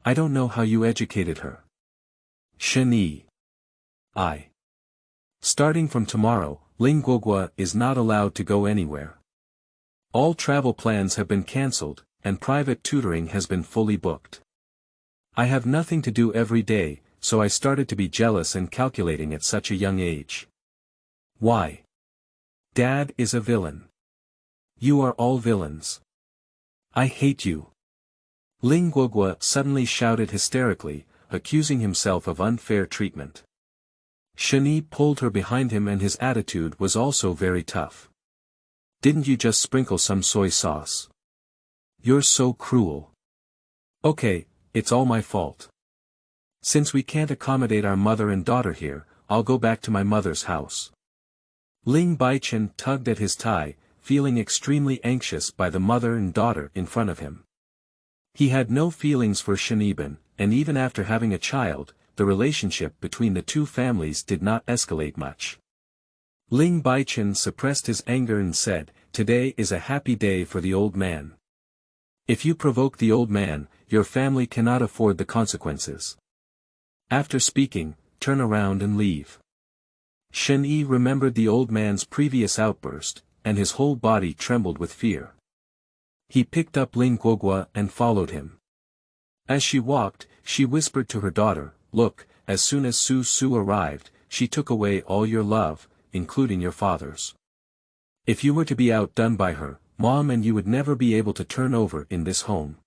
I don't know how you educated her." Shen Yi. Starting from tomorrow, Ling Guoguo is not allowed to go anywhere. All travel plans have been cancelled, and private tutoring has been fully booked. I have nothing to do every day, so I started to be jealous and calculating at such a young age. Why? Dad is a villain. You are all villains. I hate you. Ling Guoguo suddenly shouted hysterically, accusing himself of unfair treatment. Shen Yi pulled her behind him and his attitude was also very tough. "Didn't you just sprinkle some soy sauce? You're so cruel." "Okay, it's all my fault. Since we can't accommodate our mother and daughter here, I'll go back to my mother's house." Ling Baichen tugged at his tie, feeling extremely anxious by the mother and daughter in front of him. He had no feelings for Sheneben, and even after having a child, the relationship between the two families did not escalate much. Ling Baichen suppressed his anger and said, "Today is a happy day for the old man. If you provoke the old man, your family cannot afford the consequences. After speaking, turn around and leave." Shen Yi remembered the old man's previous outburst, and his whole body trembled with fear. He picked up Ling Guoguo and followed him. As she walked, she whispered to her daughter, "Look, as soon as Su Su arrived, she took away all your love, including your father's. If you were to be outdone by her, Mom and you would never be able to turn over in this home."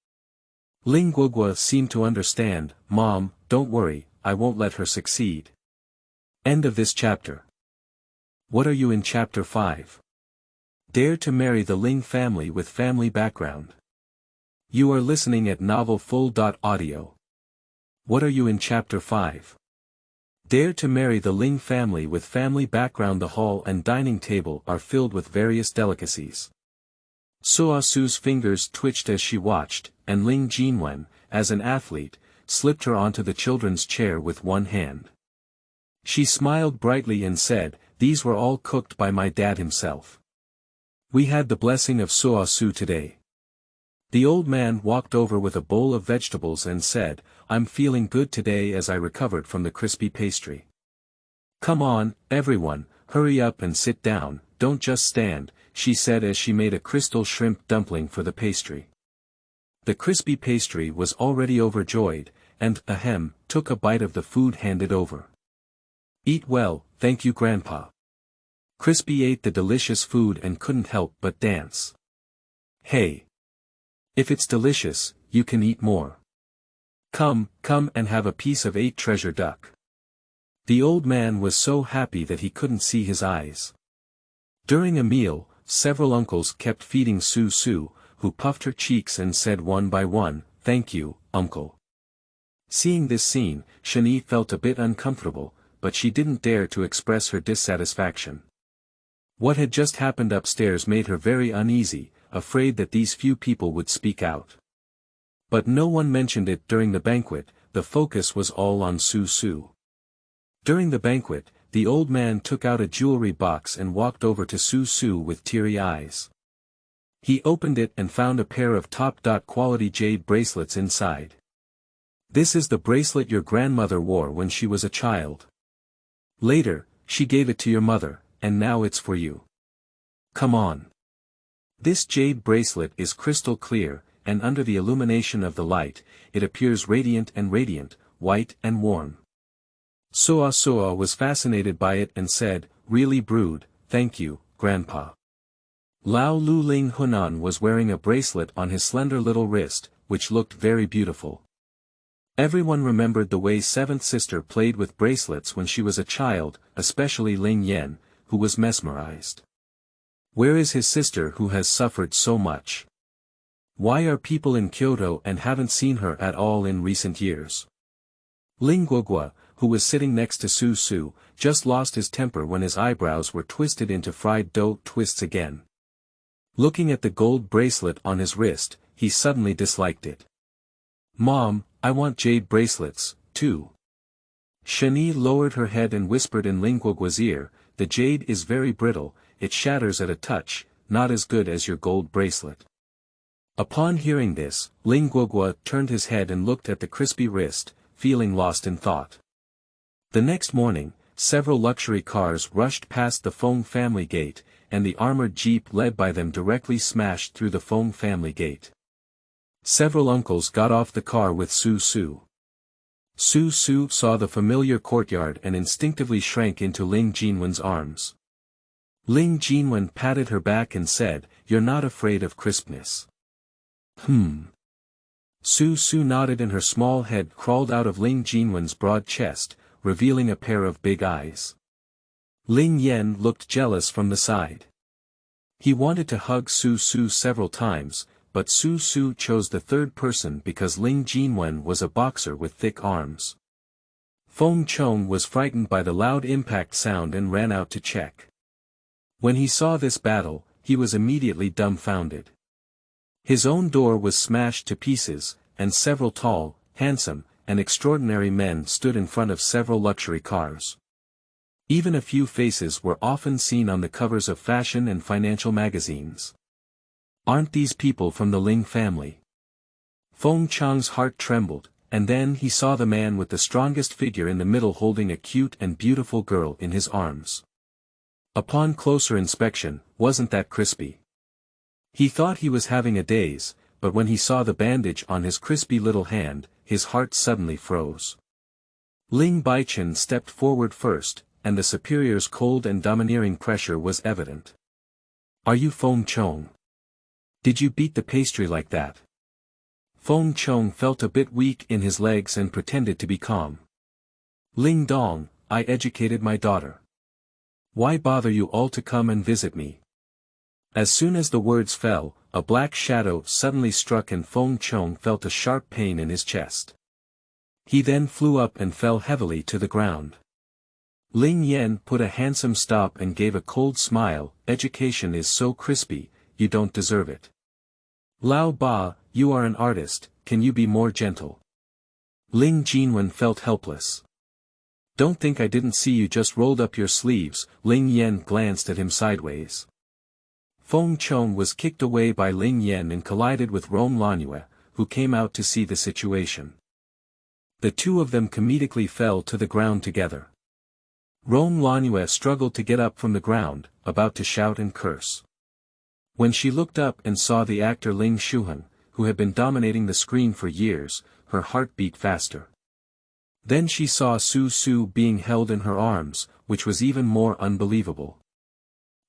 Ling Guoguo seemed to understand. "Mom, don't worry, I won't let her succeed." End of this chapter. What are you in chapter 5? Dare to marry the Ling family with family background. You are listening at novelfull.audio. What are you in chapter 5? Dare to marry the Ling family with family background. The hall and dining table are filled with various delicacies. Suo Su's fingers twitched as she watched, and Ling Jinwen, as an athlete, slipped her onto the children's chair with one hand. She smiled brightly and said, "These were all cooked by my dad himself. We had the blessing of Suo Su today." The old man walked over with a bowl of vegetables and said, "I'm feeling good today as I recovered from the crispy pastry. Come on, everyone, hurry up and sit down, don't just stand," she said as she made a crystal shrimp dumpling for the pastry. The crispy pastry was already overjoyed, and, ahem, took a bite of the food handed over. "Eat well, thank you Grandpa." Crispy ate the delicious food and couldn't help but dance. "Hey! If it's delicious, you can eat more. Come and have a piece of 8 treasure duck." The old man was so happy that he couldn't see his eyes. During a meal, several uncles kept feeding Su Su, who puffed her cheeks and said one by one, "Thank you, uncle." Seeing this scene, Shani felt a bit uncomfortable, but she didn't dare to express her dissatisfaction. What had just happened upstairs made her very uneasy, afraid that these few people would speak out. But no one mentioned it during the banquet. The focus was all on Su Su. During the banquet, the old man took out a jewelry box and walked over to Su Su with teary eyes. He opened it and found a pair of top-quality jade bracelets inside. "This is the bracelet your grandmother wore when she was a child. Later, she gave it to your mother, and now it's for you. Come on. This jade bracelet is crystal clear, and under the illumination of the light, it appears radiant, white and warm." Suo was fascinated by it and said, "Really brood, thank you, Grandpa." Lao Lu Ling Hunan was wearing a bracelet on his slender little wrist, which looked very beautiful. Everyone remembered the way seventh sister played with bracelets when she was a child, especially Ling Yan, who was mesmerized. Where is his sister who has suffered so much? Why are people in Kyoto and haven't seen her at all in recent years? Ling Guoguo, who was sitting next to Su Su, just lost his temper when his eyebrows were twisted into fried dough twists again. Looking at the gold bracelet on his wrist, he suddenly disliked it. "Mom, I want jade bracelets, too." Shani lowered her head and whispered in Ling Guoguo's ear, "The jade is very brittle, it shatters at a touch, not as good as your gold bracelet." Upon hearing this, Ling Guoguo turned his head and looked at the crispy wrist, feeling lost in thought. The next morning, several luxury cars rushed past the Feng family gate, and the armored jeep led by them directly smashed through the Feng family gate. Several uncles got off the car with Su Su. Su Su saw the familiar courtyard and instinctively shrank into Ling Jinwen's arms. Ling Jinwen patted her back and said, "You're not afraid of crispness." Su Su nodded and her small head crawled out of Ling Jinwen's broad chest, revealing a pair of big eyes. Ling Yan looked jealous from the side. He wanted to hug Su Su several times, but Su Su chose the third person because Ling Jinwen was a boxer with thick arms. Feng Chong was frightened by the loud impact sound and ran out to check. When he saw this battle, he was immediately dumbfounded. His own door was smashed to pieces, and several tall, handsome, and extraordinary men stood in front of several luxury cars. Even a few faces were often seen on the covers of fashion and financial magazines. Aren't these people from the Ling family? Feng Chang's heart trembled, and then he saw the man with the strongest figure in the middle holding a cute and beautiful girl in his arms. Upon closer inspection, wasn't that crispy? He thought he was having a daze, but when he saw the bandage on his crispy little hand, his heart suddenly froze. Ling Baichen stepped forward first, and the superior's cold and domineering pressure was evident. Are you Feng Chong? Did you beat the pastry like that? Feng Chong felt a bit weak in his legs and pretended to be calm. Ling Dong, I educated my daughter. Why bother you all to come and visit me? As soon as the words fell, a black shadow suddenly struck and Feng Chong felt a sharp pain in his chest. He then flew up and fell heavily to the ground. Ling Yan put a handsome stop and gave a cold smile. Education is so crispy, you don't deserve it. Lao Ba, you are an artist, can you be more gentle? Ling Jinwen felt helpless. Don't think I didn't see you just rolled up your sleeves. Ling Yan glanced at him sideways. Feng Chong was kicked away by Ling Yan and collided with Rome Lanue, who came out to see the situation. The two of them comedically fell to the ground together. Rome Lanue struggled to get up from the ground, about to shout and curse. When she looked up and saw the actor Ling Shuheng, who had been dominating the screen for years, her heart beat faster. Then she saw Su Su being held in her arms, which was even more unbelievable.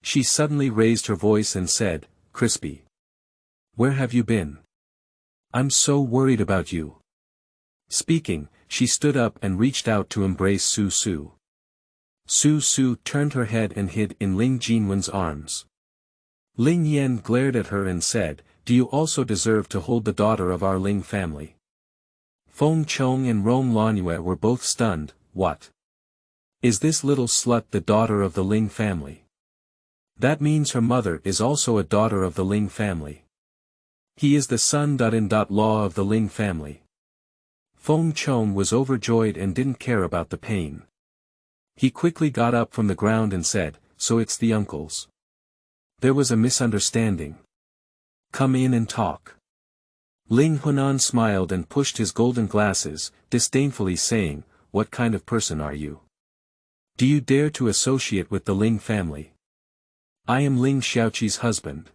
She suddenly raised her voice and said, Crispy. Where have you been? I'm so worried about you. Speaking, she stood up and reached out to embrace Su Su. Su Su turned her head and hid in Ling Jinwen's arms. Ling Yan glared at her and said, Do you also deserve to hold the daughter of our Ling family? Feng Chong and Rome Lanue were both stunned. What? Is this little slut the daughter of the Ling family? That means her mother is also a daughter of the Ling family. He is the son-in-law of the Ling family. Feng Chong was overjoyed and didn't care about the pain. He quickly got up from the ground and said, So it's the uncles. There was a misunderstanding. Come in and talk. Ling Hunan smiled and pushed his golden glasses, disdainfully saying, What kind of person are you? Do you dare to associate with the Ling family? I am Ling Xiaoqi's husband.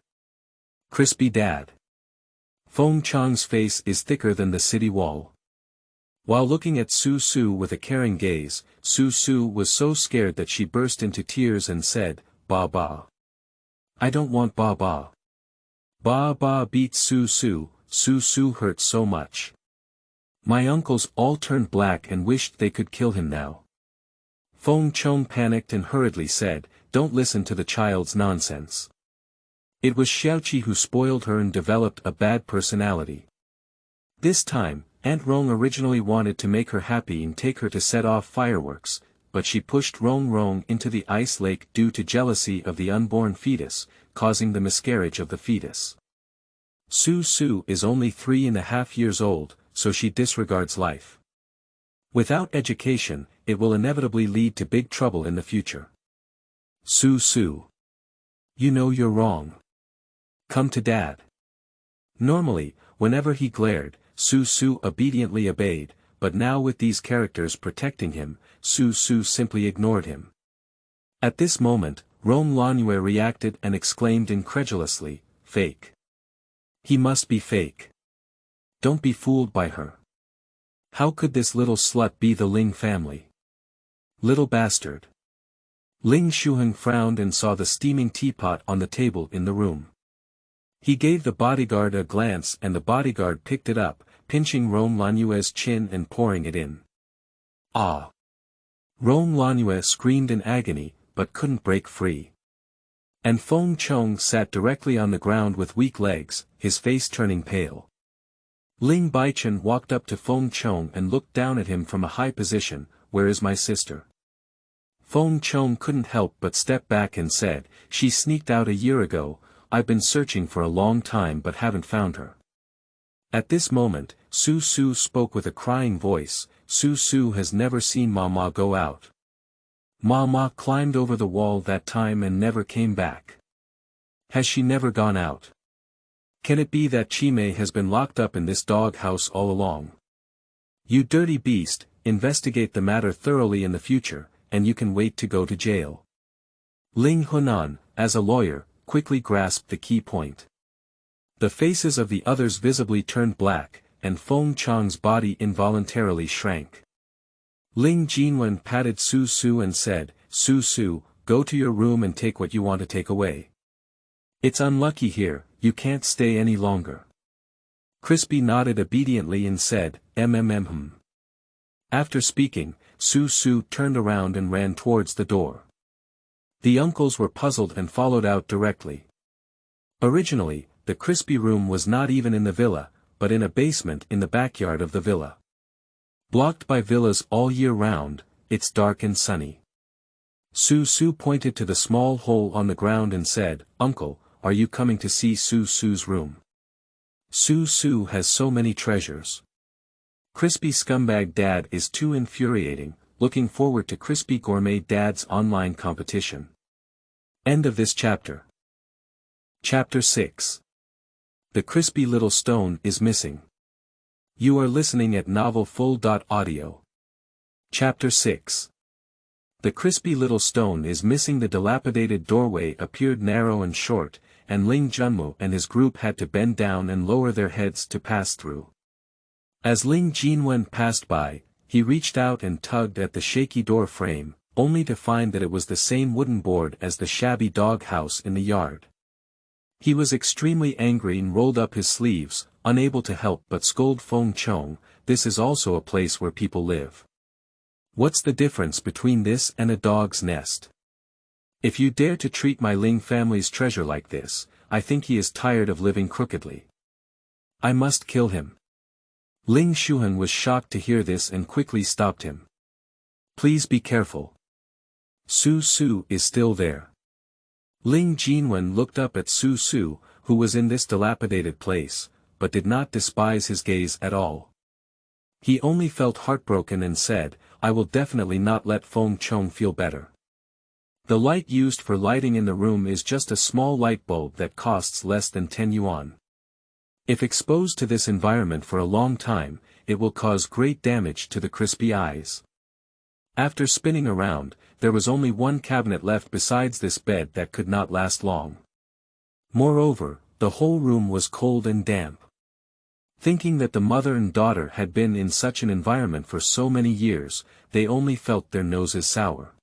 Crispy dad. Feng Chang's face is thicker than the city wall. While looking at Su Su with a caring gaze, Su Su was so scared that she burst into tears and said, Ba Ba. I don't want Ba Ba. Ba Ba beat Su Su. Su Su hurt so much. My uncles all turned black and wished they could kill him now. Feng Chong panicked and hurriedly said, Don't listen to the child's nonsense. It was Xiaoqi who spoiled her and developed a bad personality. This time, Aunt Rong originally wanted to make her happy and take her to set off fireworks, but she pushed Rong Rong into the ice lake due to jealousy of the unborn fetus, causing the miscarriage of the fetus. Su Su is only 3.5 years old, so she disregards life. Without education, it will inevitably lead to big trouble in the future. Su Su. You know you're wrong. Come to Dad. Normally, whenever he glared, Su Su obediently obeyed, but now with these characters protecting him, Su Su simply ignored him. At this moment, Rome Lanue reacted and exclaimed incredulously, Fake. He must be fake. Don't be fooled by her. How could this little slut be the Ling family? Little bastard. Ling Shuheng frowned and saw the steaming teapot on the table in the room. He gave the bodyguard a glance and the bodyguard picked it up, pinching Rome Lanue's chin and pouring it in. Ah! Rome Lanue screamed in agony, but couldn't break free. And Feng Chong sat directly on the ground with weak legs, his face turning pale. Ling Baichen walked up to Feng Chong and looked down at him from a high position. Where is my sister? Feng Chong couldn't help but step back and said, "She sneaked out a year ago. I've been searching for a long time but haven't found her." At this moment, Su Su spoke with a crying voice. Su Su has never seen Mama go out. Mama climbed over the wall that time and never came back. Has she never gone out? Can it be that Chime has been locked up in this dog house all along? You dirty beast, investigate the matter thoroughly in the future, and you can wait to go to jail. Ling Hunan, as a lawyer, quickly grasped the key point. The faces of the others visibly turned black, and Feng Chong's body involuntarily shrank. Ling Jinwen patted Su Su and said, "Su Su, go to your room and take what you want to take away. It's unlucky here, you can't stay any longer." Crispy nodded obediently and said, "Hmm." After speaking, Su Su turned around and ran towards the door. The uncles were puzzled and followed out directly. Originally, the Crispy room was not even in the villa, but in a basement in the backyard of the villa. Blocked by villas all year round, it's dark and sunny. Su Su pointed to the small hole on the ground and said, "Uncle, are you coming to see Su Su's room? Su Su has so many treasures." Crispy Scumbag Dad is too infuriating, looking forward to Crispy Gourmet Dad's online competition. End of this chapter. Chapter 6. The Crispy Little Stone is Missing. You are listening at novelfull.audio. Chapter 6. The Crispy Little Stone is Missing. The dilapidated doorway appeared narrow and short, and Ling Junmu and his group had to bend down and lower their heads to pass through. As Ling Jinwen passed by, he reached out and tugged at the shaky door frame, only to find that it was the same wooden board as the shabby dog house in the yard. He was extremely angry and rolled up his sleeves, unable to help but scold Feng Chong. "This is also a place where people live. What's the difference between this and a dog's nest? If you dare to treat my Ling family's treasure like this, I think he is tired of living crookedly. I must kill him." Ling Xuan was shocked to hear this and quickly stopped him. "Please be careful. Su Su is still there." Ling Jinwen looked up at Su Su, who was in this dilapidated place, but did not despise his gaze at all. He only felt heartbroken and said, "I will definitely not let Feng Chong feel better. The light used for lighting in the room is just a small light bulb that costs less than 10 yuan. If exposed to this environment for a long time, it will cause great damage to the crispy eyes." After spinning around, there was only one cabinet left besides this bed that could not last long. Moreover, the whole room was cold and damp. Thinking that the mother and daughter had been in such an environment for so many years, they only felt their noses sour.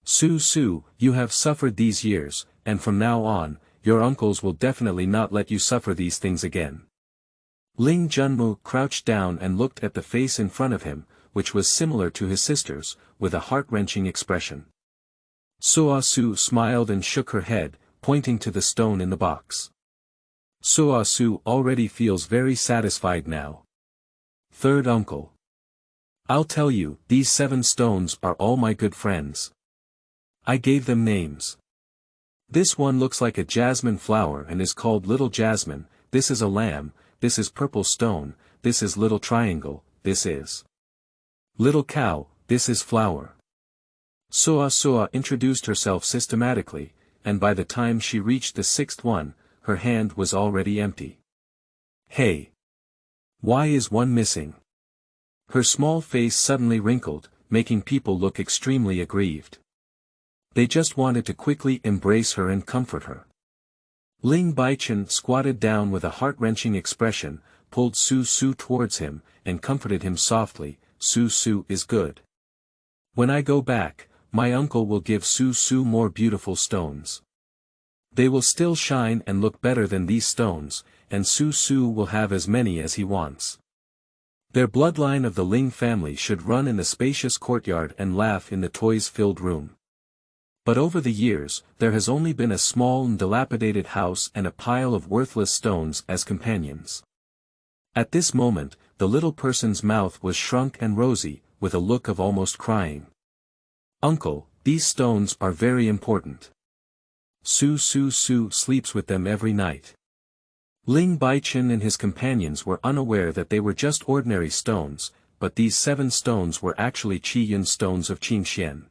"Su Su, you have suffered these years, and from now on, your uncles will definitely not let you suffer these things again." Ling Junmu crouched down and looked at the face in front of him, which was similar to his sister's, with a heart-wrenching expression. Su Su smiled and shook her head, pointing to the stone in the box. Su Su already feels very satisfied now. Third uncle. "I'll tell you, these 7 stones are all my good friends. I gave them names. This one looks like a jasmine flower and is called Little Jasmine, this is a lamb, this is Purple Stone, this is Little Triangle, this is Little Cow, this is Flower." Sua introduced herself systematically, and by the time she reached the 6th one, her hand was already empty. "Hey! Why is one missing?" Her small face suddenly wrinkled, making people look extremely aggrieved. They just wanted to quickly embrace her and comfort her. Ling Baichen squatted down with a heart-wrenching expression, pulled Su Su towards him, and comforted him softly. "Su Su is good. When I go back, my uncle will give Su Su more beautiful stones. They will still shine and look better than these stones, and Su Su will have as many as he wants. Their bloodline of the Ling family should run in the spacious courtyard and laugh in the toys-filled room. But over the years, there has only been a small and dilapidated house and a pile of worthless stones as companions." At this moment, the little person's mouth was shrunk and rosy, with a look of almost crying. "Uncle, These stones are very important. Su sleeps with them every night. Ling Guoguo and his companions were unaware that they were just ordinary stones, but these 7 stones were actually Qiyun stones of Qingxuan.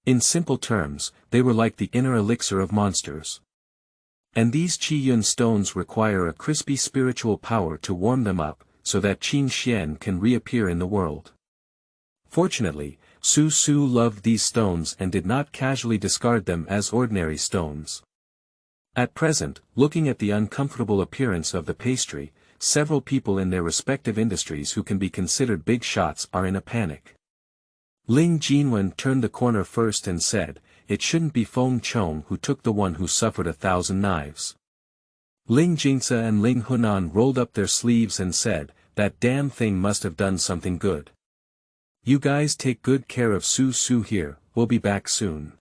In simple terms, they were like the inner elixir of monsters. And these Qiyun stones require a crispy spiritual power to warm them up, so that Qingxuan can reappear in the world. Fortunately, Su loved these stones and did not casually discard them as ordinary stones. At present, looking at the uncomfortable appearance of the pastry, several people in their respective industries who can be considered big shots are in a panic. Ling Guoguo turned the corner first and said, "It shouldn't be Feng Chong who took the one who suffered 1,000 knives." Ling Jingzi and Ling Hunan rolled up their sleeves and said, "That damn thing must have done something good. You guys take good care of Su here, we'll be back soon."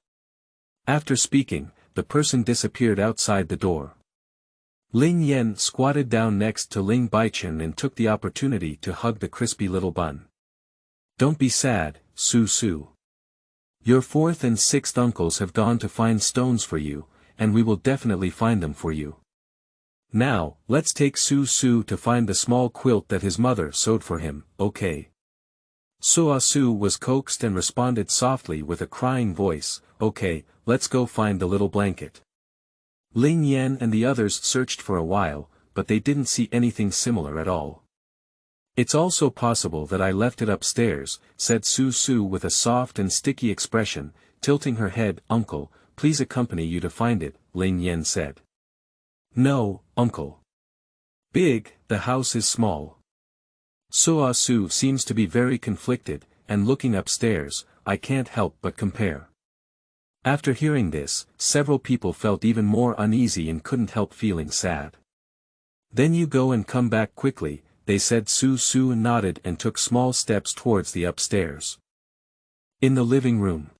After speaking, the person disappeared outside the door. Ling Yan squatted down next to Ling Guoguo and took the opportunity to hug the crispy little bun. "Don't be sad, Su. Your 4th and 6th uncles have gone to find stones for you, and we will definitely find them for you. Now, let's take Su to find the small quilt that his mother sewed for him, okay?" Su was coaxed and responded softly with a crying voice, "Okay, let's go find the little blanket." Ling Yan and the others searched for a while, but they didn't see anything similar at all. "It's also possible that I left it upstairs," said Su with a soft and sticky expression, tilting her head. "Uncle, please accompany you to find it," Ling Yan said. "No, uncle. Big, the house is small." Su seems to be very conflicted, and looking upstairs, I can't help but compare. After hearing this, several people felt even more uneasy and couldn't help feeling sad. "Then you go and come back quickly," they said. Su nodded and took small steps towards the upstairs. In the living room,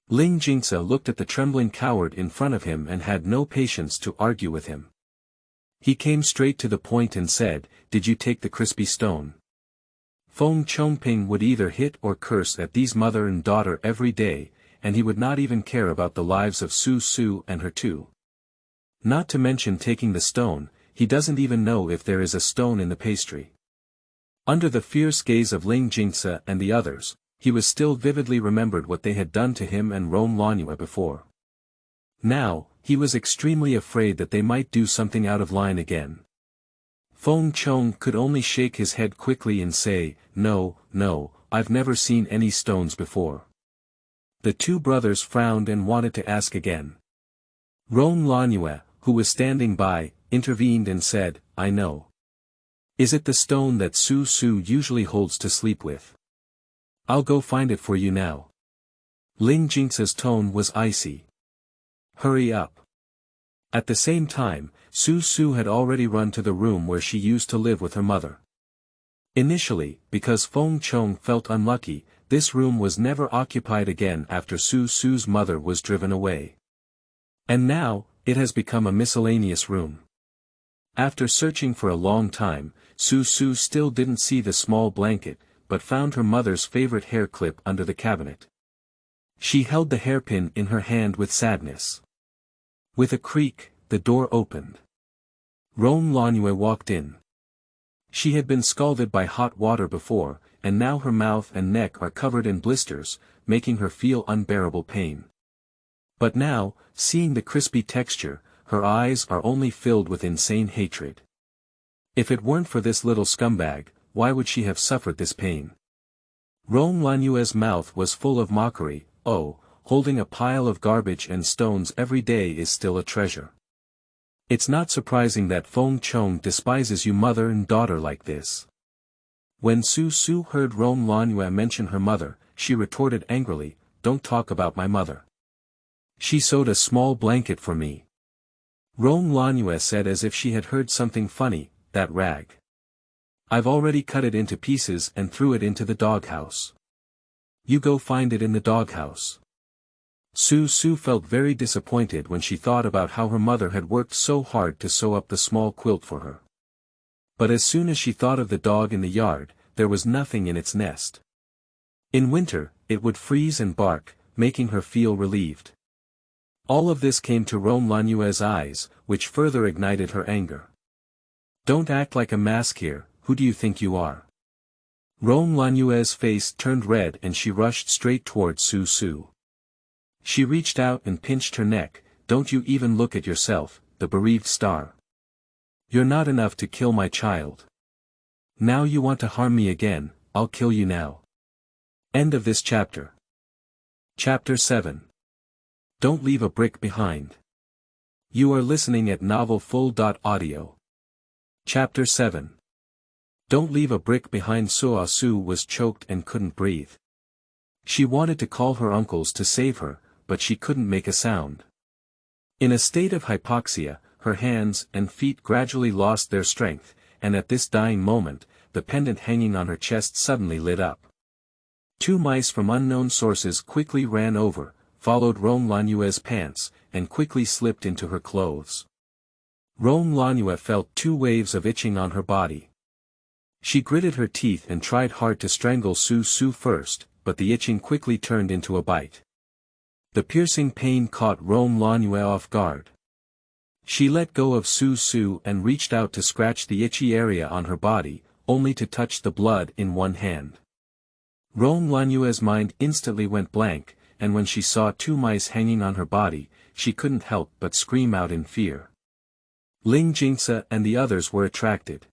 Ling Jingzi looked at the trembling coward in front of him and had no patience to argue with him. He came straight to the point and said, "Did you take the crispy stone?" Feng Chongping would either hit or curse at these mother and daughter every day, and he would not even care about the lives of Su and her 2. Not to mention taking the stone, he doesn't even know if there is a stone in the pastry. Under the fierce gaze of Ling Jingzi and the others, he was still vividly remembered what they had done to him and Rong Lanue before. Now, he was extremely afraid that they might do something out of line again. Feng Chong could only shake his head quickly and say, No, I've never seen any stones before." The 2 brothers frowned and wanted to ask again. Rong Lanue, who was standing by, intervened and said, "I know. Is it the stone that Su usually holds to sleep with? I'll go find it for you now." Ling Jingzi's tone was icy. "Hurry up." At the same time, Su had already run to the room where she used to live with her mother. Initially, because Feng Chong felt unlucky, this room was never occupied again after Su's mother was driven away. And now, it has become a miscellaneous room. After searching for a long time, Su still didn't see the small blanket, but found her mother's favorite hair clip under the cabinet. She held the hairpin in her hand with sadness. With a creak, the door opened. Rong Lanue walked in. She had been scalded by hot water before, and now her mouth and neck are covered in blisters, making her feel unbearable pain. But now, seeing the crispy texture, her eyes are only filled with insane hatred. If it weren't for this little scumbag, why would she have suffered this pain? Rong Lanue's mouth was full of mockery. "Oh, holding a pile of garbage and stones every day is still a treasure. It's not surprising that Feng Chong despises you mother and daughter like this." When Su heard Rong Lanue mention her mother, she retorted angrily, "Don't talk about my mother. She sewed a small blanket for me." Rong Lanue said as if she had heard something funny, "That rag. I've already cut it into pieces and threw it into the doghouse. You go find it in the doghouse." Su felt very disappointed when she thought about how her mother had worked so hard to sew up the small quilt for her. But as soon as she thought of the dog in the yard, there was nothing in its nest. In winter, it would freeze and bark, making her feel relieved. All of this came to Rong Lanue's eyes, which further ignited her anger. Don't act like a mask here, who do you think you are? Rong Lanue's face turned red and she rushed straight toward Su Su. She reached out and pinched her neck. Don't you even look at yourself, the bereaved star. You're not enough to kill my child. Now you want to harm me again, I'll kill you now. End of this chapter. Chapter 7. Don't leave a brick behind. You are listening at novelfull.audio. Chapter 7. Don't leave a brick behind. Su Su was choked and couldn't breathe. She wanted to call her uncles to save her, but she couldn't make a sound. In a state of hypoxia, her hands and feet gradually lost their strength, and at this dying moment, the pendant hanging on her chest suddenly lit up. 2 mice from unknown sources quickly ran over, followed Rong Lanue's pants, and quickly slipped into her clothes. Rong Lanue felt 2 waves of itching on her body. She gritted her teeth and tried hard to strangle Su Su first, but the itching quickly turned into a bite. The piercing pain caught Rong Lanue off guard. She let go of Su Su and reached out to scratch the itchy area on her body, only to touch the blood in one hand. Rong Lanue's mind instantly went blank, and when she saw 2 mice hanging on her body, she couldn't help but scream out in fear. Ling Guoguo and the others were attracted.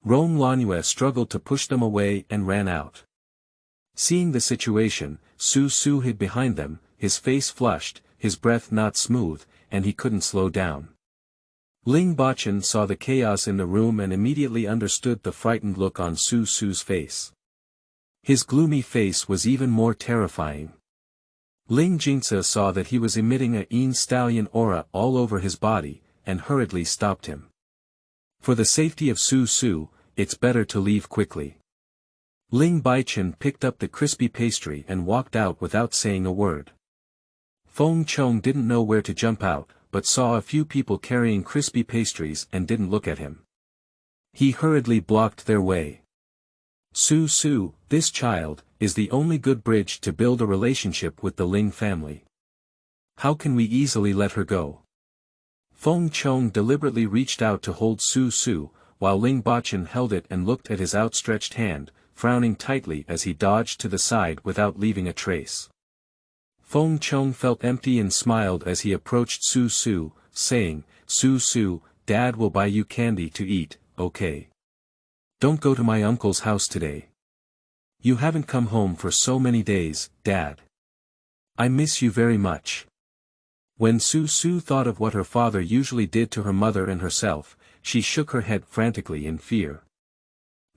Rong Lanue struggled to push them away and ran out. Seeing the situation, Su Su hid behind them, his face flushed, his breath not smooth, and he couldn't slow down. Ling Guoguo saw the chaos in the room and immediately understood the frightened look on Su Su's face. His gloomy face was even more terrifying. Ling Guoguo saw that he was emitting a Yin stallion aura all over his body, and hurriedly stopped him. For the safety of Su Su, it's better to leave quickly. Ling Guoguo picked up the crispy pastry and walked out without saying a word. Feng Chong didn't know where to jump out, but saw a few people carrying crispy pastries and didn't look at him. He hurriedly blocked their way. Su Su, this child, is the only good bridge to build a relationship with the Ling family. How can we easily let her go? Feng Chong deliberately reached out to hold Su Su, while Ling Guoguo held it and looked at his outstretched hand, frowning tightly as he dodged to the side without leaving a trace. Feng Chong felt empty and smiled as he approached Su Su, saying, Su Su, Dad will buy you candy to eat, okay? Don't go to my uncle's house today. You haven't come home for so many days, Dad. I miss you very much. When Su Su thought of what her father usually did to her mother and herself, she shook her head frantically in fear.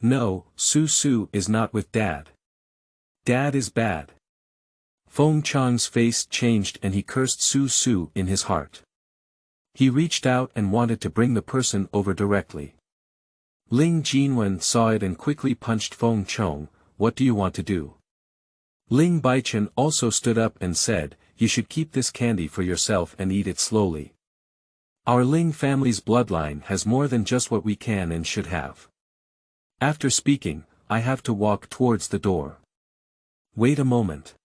No, Su Su is not with Dad. Dad is bad. Feng Chong's face changed and he cursed Su Su in his heart. He reached out and wanted to bring the person over directly. Ling Guoguo saw it and quickly punched Feng Chong. What do you want to do? Ling Guoguo also stood up and said, you should keep this candy for yourself and eat it slowly. Our Ling family's bloodline has more than just what we can and should have. After speaking, I have to walk towards the door. Wait a moment.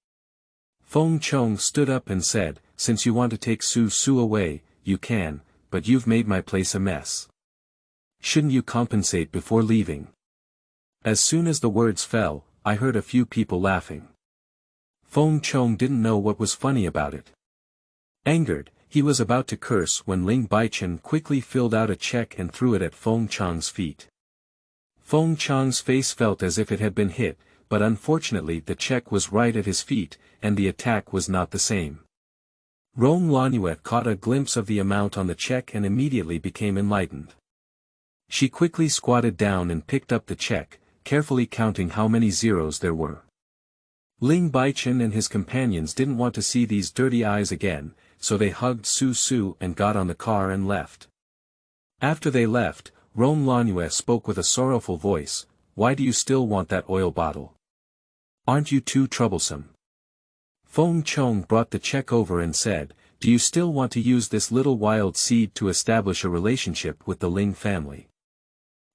Feng Chong stood up and said, since you want to take Su Su away, you can, but you've made my place a mess. Shouldn't you compensate before leaving? As soon as the words fell, I heard a few people laughing. Feng Chong didn't know what was funny about it. Angered, he was about to curse when Ling Guoguo quickly filled out a check and threw it at Feng Chong's feet. Feng Chong's face felt as if it had been hit, but unfortunately the check was right at his feet, and the attack was not the same. Rong Lanue caught a glimpse of the amount on the check and immediately became enlightened. She quickly squatted down and picked up the check, carefully counting how many zeros there were. Ling Guoguo and his companions didn't want to see these dirty eyes again, so they hugged Su Su and got on the car and left. After they left, Rong Lanue spoke with a sorrowful voice, why do you still want that oil bottle? Aren't you too troublesome? Feng Chong brought the check over and said, do you still want to use this little wild seed to establish a relationship with the Ling family?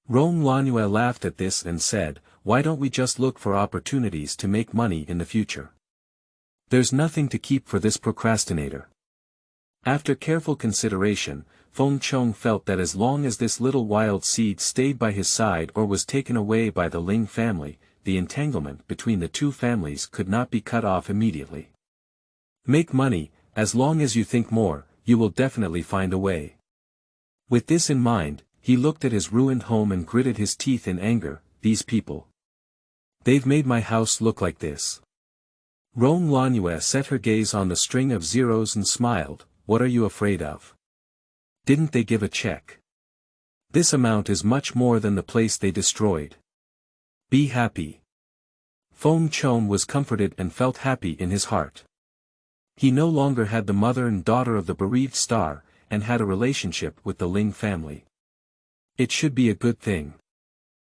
Rong Lanue laughed at this and said, why don't we just look for opportunities to make money in the future? There's nothing to keep for this procrastinator. After careful consideration, Feng Chong felt that as long as this little wild seed stayed by his side or was taken away by the Ling family, the entanglement between the two families could not be cut off immediately. Make money, as long as you think more, you will definitely find a way. With this in mind, he looked at his ruined home and gritted his teeth in anger. These people. They've made my house look like this. Rong Lanue set her gaze on the string of zeros and smiled. What are you afraid of? Didn't they give a check? This amount is much more than the place they destroyed. Be happy. Feng Chong was comforted and felt happy in his heart. He no longer had the mother and daughter of the bereaved star, and had a relationship with the Ling family. It should be a good thing.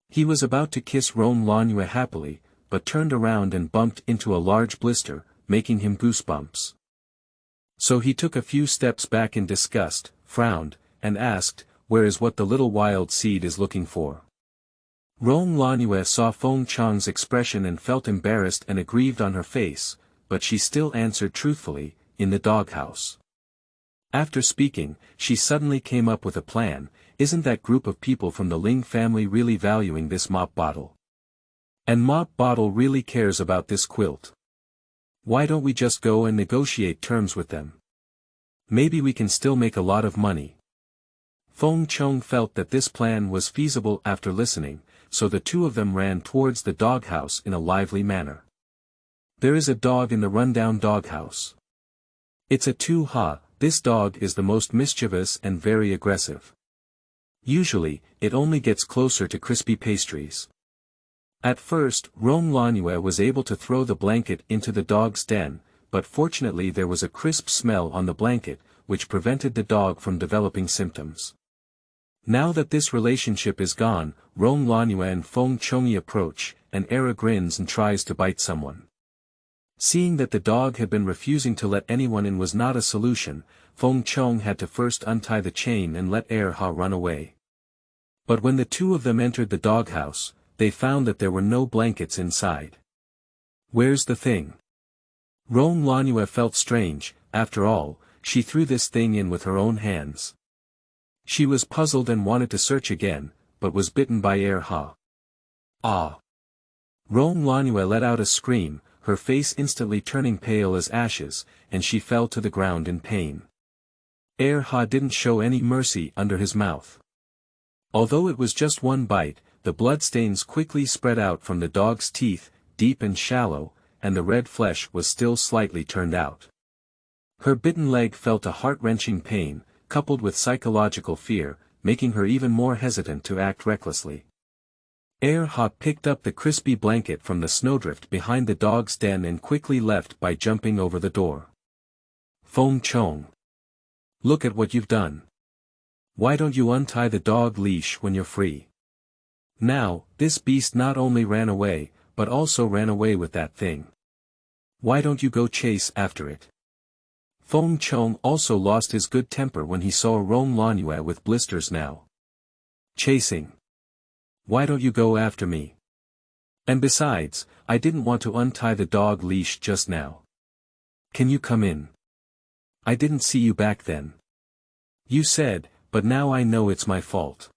He was about to kiss Rong Lanue happily, but turned around and bumped into a large blister, making him goosebumps. So he took a few steps back in disgust, frowned, and asked, where is what the little wild seed is looking for? Rong Lanue saw Feng Chong's expression and felt embarrassed and aggrieved on her face, but she still answered truthfully, in the doghouse. After speaking, she suddenly came up with a plan. Isn't that group of people from the Ling family really valuing this mop bottle? And mop bottle really cares about this quilt. Why don't we just go and negotiate terms with them? Maybe we can still make a lot of money. Feng Chong felt that this plan was feasible after listening, so the two of them ran towards the doghouse in a lively manner. There is a dog in the rundown doghouse. It's a two-ha, this dog is the most mischievous and very aggressive. Usually, it only gets closer to crispy pastries. At first, Rong Lanue was able to throw the blanket into the dog's den, but fortunately there was a crisp smell on the blanket, which prevented the dog from developing symptoms. Now that this relationship is gone, Rong Lanue and Feng Chongi approach, and Era grins and tries to bite someone. Seeing that the dog had been refusing to let anyone in was not a solution, Feng Chong had to first untie the chain and let Erha run away. But when the two of them entered the doghouse, they found that there were no blankets inside. Where's the thing? Rong Lanue felt strange. After all, she threw this thing in with her own hands. She was puzzled and wanted to search again, but was bitten by Erha. Ah! Rong Lanue let out a scream, her face instantly turning pale as ashes, and she fell to the ground in pain. Erha didn't show any mercy under his mouth. Although it was just one bite, the bloodstains quickly spread out from the dog's teeth, deep and shallow, and the red flesh was still slightly turned out. Her bitten leg felt a heart-wrenching pain, coupled with psychological fear, making her even more hesitant to act recklessly. Erha picked up the crispy blanket from the snowdrift behind the dog's den and quickly left by jumping over the door. Feng Chong. Look at what you've done. Why don't you untie the dog leash when you're free? Now, this beast not only ran away, but also ran away with that thing. Why don't you go chase after it? Feng Chong also lost his good temper when he saw Rong Lanue with blisters now. Chasing. Why don't you go after me? And besides, I didn't want to untie the dog leash just now. Can you come in? I didn't see you back then. You said, but now I know it's my fault.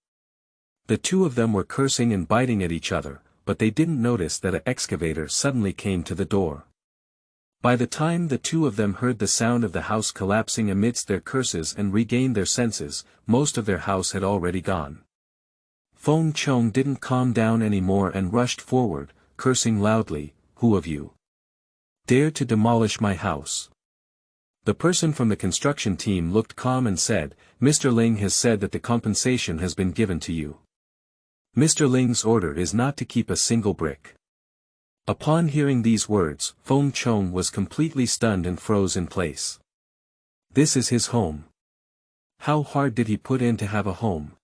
The two of them were cursing and biting at each other, but they didn't notice that an excavator suddenly came to the door. By the time the two of them heard the sound of the house collapsing amidst their curses and regained their senses, most of their house had already gone. Feng Chong didn't calm down anymore and rushed forward, cursing loudly, "Who of you dared to demolish my house?" The person from the construction team looked calm and said, "Mr. Ling has said that the compensation has been given to you. Mr. Ling's order is not to keep a single brick." Upon hearing these words, Feng Chong was completely stunned and froze in place. This is his home. How hard did he put in to have a home?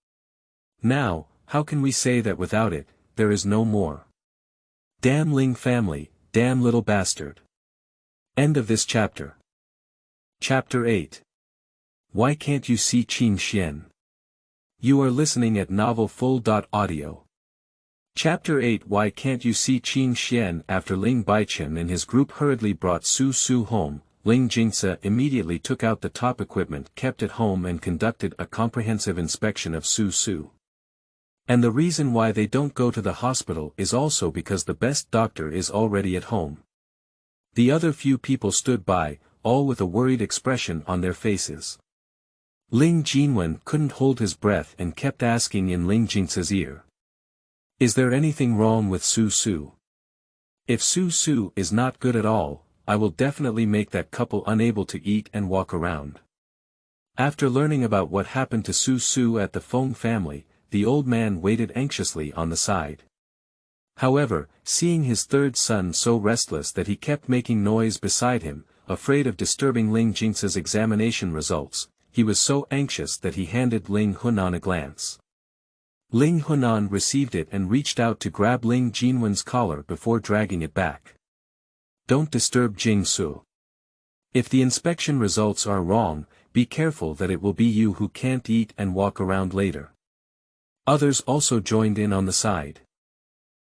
Now, how can we say that without it, there is no more? Damn Ling family, damn little bastard. End of this chapter. Chapter 8. Why can't you see Qingxuan? You are listening at novelfull.audio. Chapter 8 Why can't you see Qingxuan? After Ling Baichen and his group hurriedly brought Su Su home, Ling Jingse immediately took out the top equipment kept at home and conducted a comprehensive inspection of Su Su. And the reason why they don't go to the hospital is also because the best doctor is already at home. The other few people stood by, all with a worried expression on their faces. Ling Jinwen couldn't hold his breath and kept asking in Ling Jingse's ear. Is there anything wrong with Su Su? If Su Su is not good at all, I will definitely make that couple unable to eat and walk around. After learning about what happened to Su Su at the Feng family, the old man waited anxiously on the side. However, seeing his third son so restless that he kept making noise beside him, afraid of disturbing Ling Jingse's examination results, he was so anxious that he handed Ling Hunan a glance. Ling Hunan received it and reached out to grab Ling Jinwen's collar before dragging it back. Don't disturb Jing Su. If the inspection results are wrong, be careful that it will be you who can't eat and walk around later. Others also joined in on the side.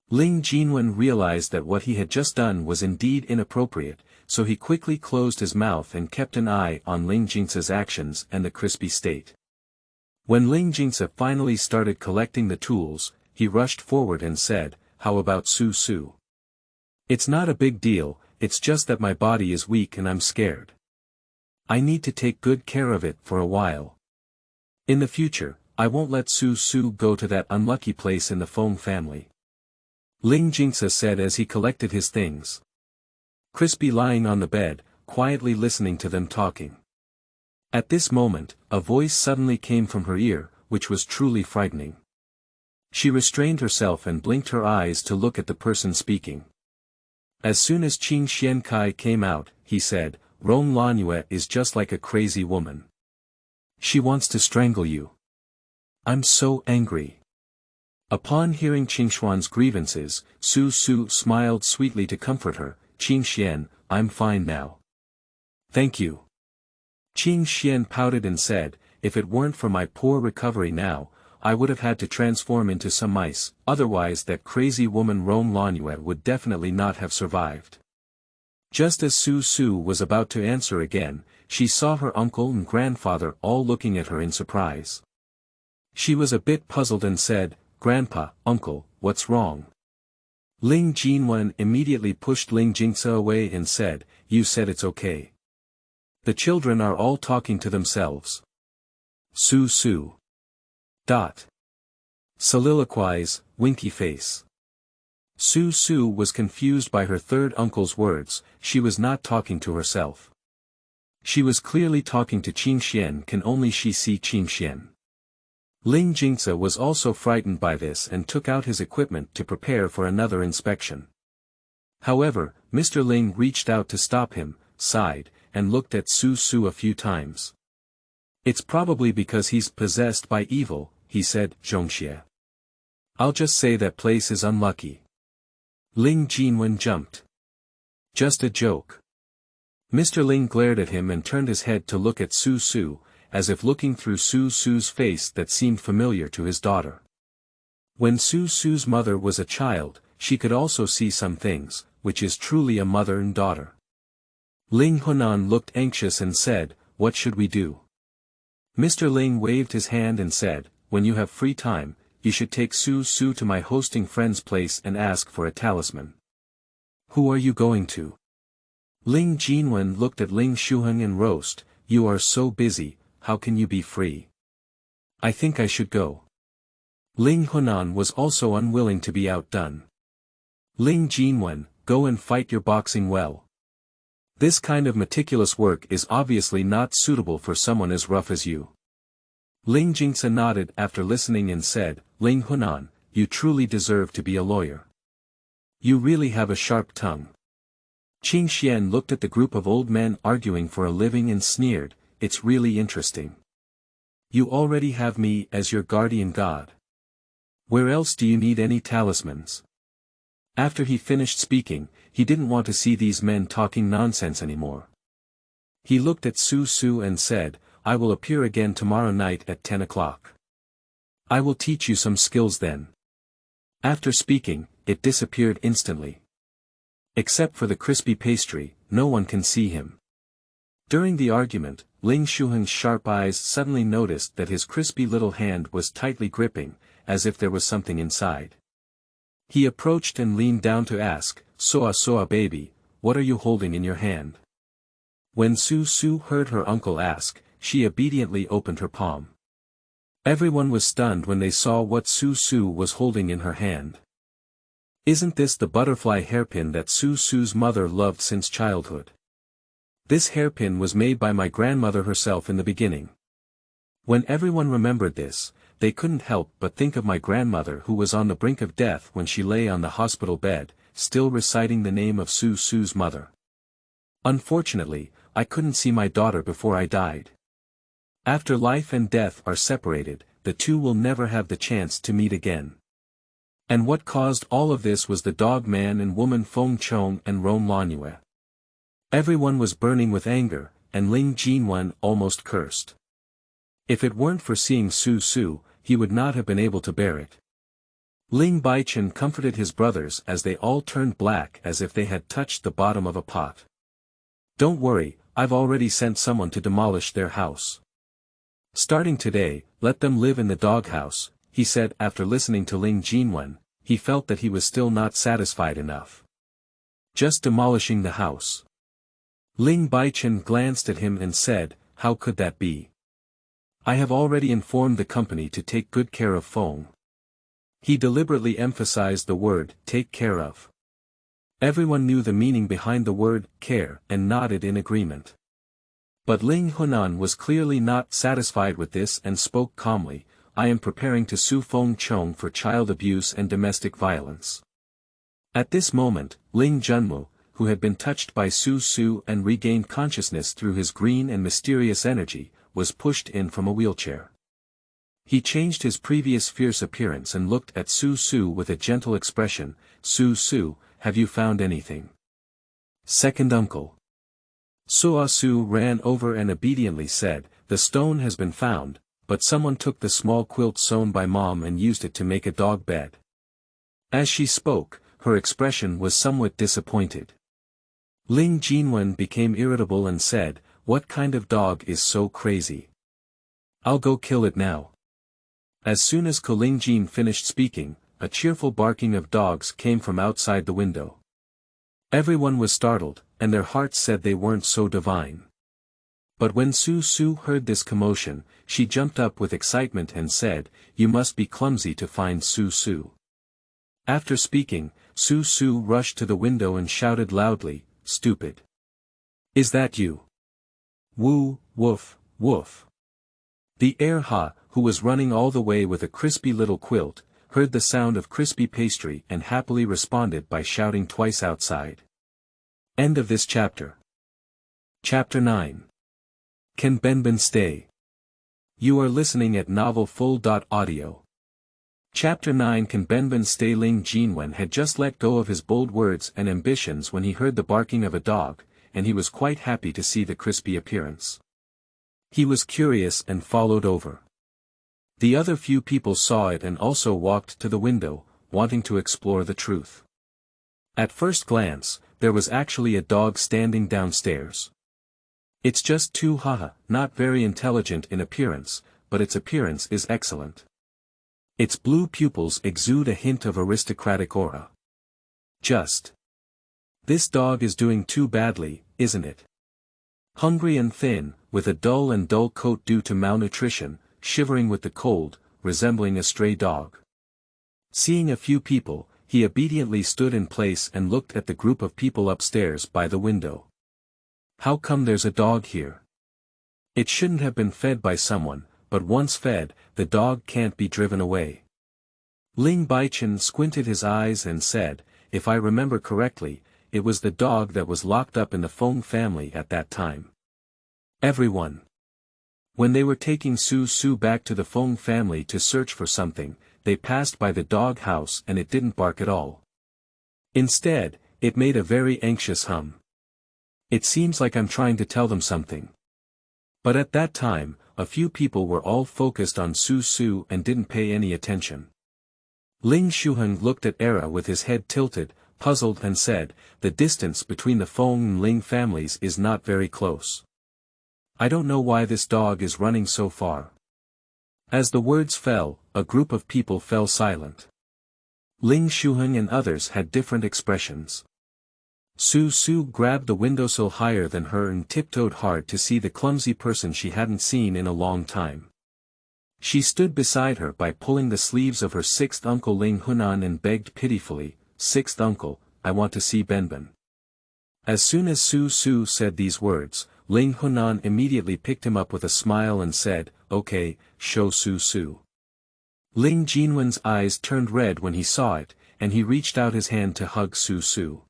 Ling Jinwen realized that what he had just done was indeed inappropriate, so he quickly closed his mouth and kept an eye on Ling Jingse's actions and the crispy state. When Ling Jingse finally started collecting the tools, he rushed forward and said, "How about Su Su? It's not a big deal, it's just that my body is weak and I'm scared. I need to take good care of it for a while. In the future, I won't let Su Su go to that unlucky place in the Feng family." Ling Jingse said as he collected his things. Crispy lying on the bed, quietly listening to them talking. At this moment, a voice suddenly came from her ear, which was truly frightening. She restrained herself and blinked her eyes to look at the person speaking. As soon as Qingxuan Kai came out, he said, "Rong Lanue is just like a crazy woman. She wants to strangle you. I'm so angry." Upon hearing Qingxuan's grievances, Su Su smiled sweetly to comfort her. "Qingxuan, I'm fine now. Thank you." Qingxuan pouted and said, "If it weren't for my poor recovery now, I would have had to transform into some mice, otherwise that crazy woman Rong Lanue would definitely not have survived." Just as Su Su was about to answer again, she saw her uncle and grandfather all looking at her in surprise. She was a bit puzzled and said, "Grandpa, uncle, what's wrong?" Ling Jinwen immediately pushed Ling Jingse away and said, "You said it's okay. The children are all talking to themselves." Su Su. Soliloquize, winky face. Su Su was confused by her third uncle's words. She was not talking to herself. She was clearly talking to Qingxuan. Can only she see Qingxuan? Ling Jingse was also frightened by this and took out his equipment to prepare for another inspection. However, Mr. Ling reached out to stop him, sighed, and looked at Su Su a few times. "It's probably because he's possessed by evil," he said, "Zhongxie. I'll just say that place is unlucky." Ling Jinwen jumped. "Just a joke." Mr. Ling glared at him and turned his head to look at Su Su, as if looking through Su Su's face that seemed familiar to his daughter. When Su Su's mother was a child, she could also see some things, which is truly a mother and daughter. Ling Hunan looked anxious and said, "What should we do?" Mr. Ling waved his hand and said, "When you have free time, you should take Su Su to my hosting friend's place and ask for a talisman." "Who are you going to?" Ling Jinwen looked at Ling Shuheng and roast, "You are so busy, how can you be free?" "I think I should go." Ling Hunan was also unwilling to be outdone. "Ling Jinwen, go and fight your boxing well. This kind of meticulous work is obviously not suitable for someone as rough as you." Ling Jingse nodded after listening and said, "Ling Hunan, you truly deserve to be a lawyer. You really have a sharp tongue." Qingxuan looked at the group of old men arguing for a living and sneered, "It's really interesting. You already have me as your guardian god. Where else do you need any talismans?" After he finished speaking, he didn't want to see these men talking nonsense anymore. He looked at Su Su and said, "I will appear again tomorrow night at 10 o'clock. I will teach you some skills then." After speaking, it disappeared instantly. Except for the crispy pastry, no one can see him. During the argument, Ling Xuan's sharp eyes suddenly noticed that his crispy little hand was tightly gripping, as if there was something inside. He approached and leaned down to ask, "Soa baby, what are you holding in your hand?" When Su Su heard her uncle ask, she obediently opened her palm. Everyone was stunned when they saw what Su Su was holding in her hand. Isn't this the butterfly hairpin that Su Su's mother loved since childhood? This hairpin was made by my grandmother herself in the beginning. When everyone remembered this, they couldn't help but think of my grandmother who was on the brink of death when she lay on the hospital bed, still reciting the name of Su Su's mother. Unfortunately, I couldn't see my daughter before I died. After life and death are separated, the two will never have the chance to meet again. And what caused all of this was the dog man and woman Feng Chong and Ron Lanue. Everyone was burning with anger, and Ling Guoguo almost cursed. If it weren't for seeing Su Su, he would not have been able to bear it. Ling Baichen comforted his brothers as they all turned black as if they had touched the bottom of a pot. "Don't worry, I've already sent someone to demolish their house. Starting today, let them live in the doghouse," he said after listening to Ling Guoguo. He felt that he was still not satisfied enough. Just demolishing the house. Ling Baichen glanced at him and said, "How could that be? I have already informed the company to take good care of Feng." He deliberately emphasized the word, "take care of." Everyone knew the meaning behind the word, care, and nodded in agreement. But Ling Hunan was clearly not satisfied with this and spoke calmly, "I am preparing to sue Feng Chong for child abuse and domestic violence." At this moment, Ling Junmu, who had been touched by Su Su and regained consciousness through his green and mysterious energy, was pushed in from a wheelchair. He changed his previous fierce appearance and looked at Su Su with a gentle expression. "Su Su, have you found anything?" "Second uncle." Su Su ran over and obediently said, "The stone has been found, but someone took the small quilt sewn by Mom and used it to make a dog bed." As she spoke, her expression was somewhat disappointed. Ling Guoguo became irritable and said, "What kind of dog is so crazy? I'll go kill it now." As soon as Ling Jin finished speaking, a cheerful barking of dogs came from outside the window. Everyone was startled, and their hearts said they weren't so divine. But when Su Su heard this commotion, she jumped up with excitement and said, "You must be clumsy to find Su Su." After speaking, Su Su rushed to the window and shouted loudly, "Stupid! Is that you? Woo, woof, woof." The Erha, who was running all the way with a crispy little quilt, heard the sound of crispy pastry and happily responded by shouting twice outside. End of this chapter. Chapter 9. Can Benben stay? You are listening at novelfull.audio. Chapter 9. Can Benben stay? Ling Guoguo had just let go of his bold words and ambitions when he heard the barking of a dog, and he was quite happy to see the crispy appearance. He was curious and followed over. The other few people saw it and also walked to the window, wanting to explore the truth. At first glance, there was actually a dog standing downstairs. It's just too not very intelligent in appearance, but its appearance is excellent. Its blue pupils exude a hint of aristocratic aura. This dog is doing too badly, isn't it? Hungry and thin, with a dull coat due to malnutrition, shivering with the cold, resembling a stray dog. Seeing a few people, he obediently stood in place and looked at the group of people upstairs by the window. How come there's a dog here? It shouldn't have been fed by someone, but once fed, the dog can't be driven away. Ling Baichen squinted his eyes and said, "If I remember correctly, it was the dog that was locked up in the Feng family at that time." Everyone. When they were taking Su Su back to the Feng family to search for something, they passed by the dog house and it didn't bark at all. Instead, it made a very anxious hum. It seems like I'm trying to tell them something. But at that time, a few people were all focused on Su Su and didn't pay any attention. Ling Xuan looked at Era with his head tilted, puzzled and said, the distance between the Feng and Ling families is not very close. I don't know why this dog is running so far. As the words fell, a group of people fell silent. Ling Xuan and others had different expressions. Su grabbed the windowsill higher than her and tiptoed hard to see the clumsy person she hadn't seen in a long time. She stood beside her by pulling the sleeves of her sixth uncle Ling Hunan and begged pitifully, "Sixth uncle, I want to see Benben." As soon as Su said these words, Ling Hunan immediately picked him up with a smile and said, "Okay, show Su." Ling Jinwen's eyes turned red when he saw it, and he reached out his hand to hug Su.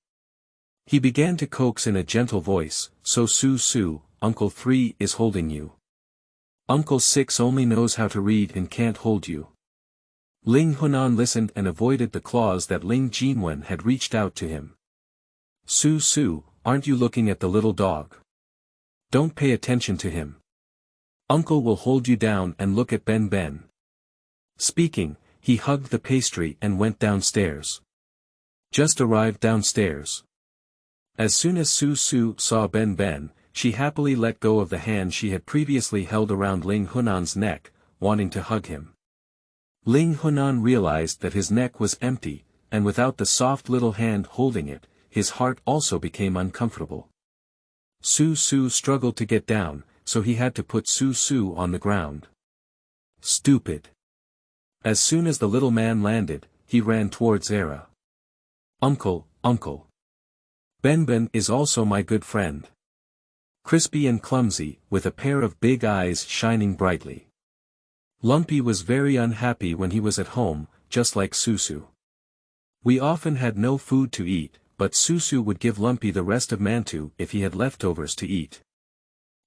He began to coax in a gentle voice, "So Su, Uncle 3 is holding you. Uncle 6 only knows how to read and can't hold you." Ling Hunan listened and avoided the claws that Ling Jinwen had reached out to him. Su, aren't you looking at the little dog? Don't pay attention to him. Uncle will hold you down and look at Benben. Speaking, he hugged the pastry and went downstairs. Just arrived downstairs. As soon as Su saw Benben, she happily let go of the hand she had previously held around Ling Hunan's neck, wanting to hug him. Ling Hunan realized that his neck was empty, and without the soft little hand holding it, his heart also became uncomfortable. Su struggled to get down, so he had to put Su on the ground. Stupid. As soon as the little man landed, he ran towards Era. Uncle. Benben is also my good friend. Crispy and clumsy, with a pair of big eyes shining brightly. Lumpy was very unhappy when he was at home, just like Su. We often had no food to eat, but Su would give Lumpy the rest of Mantu if he had leftovers to eat.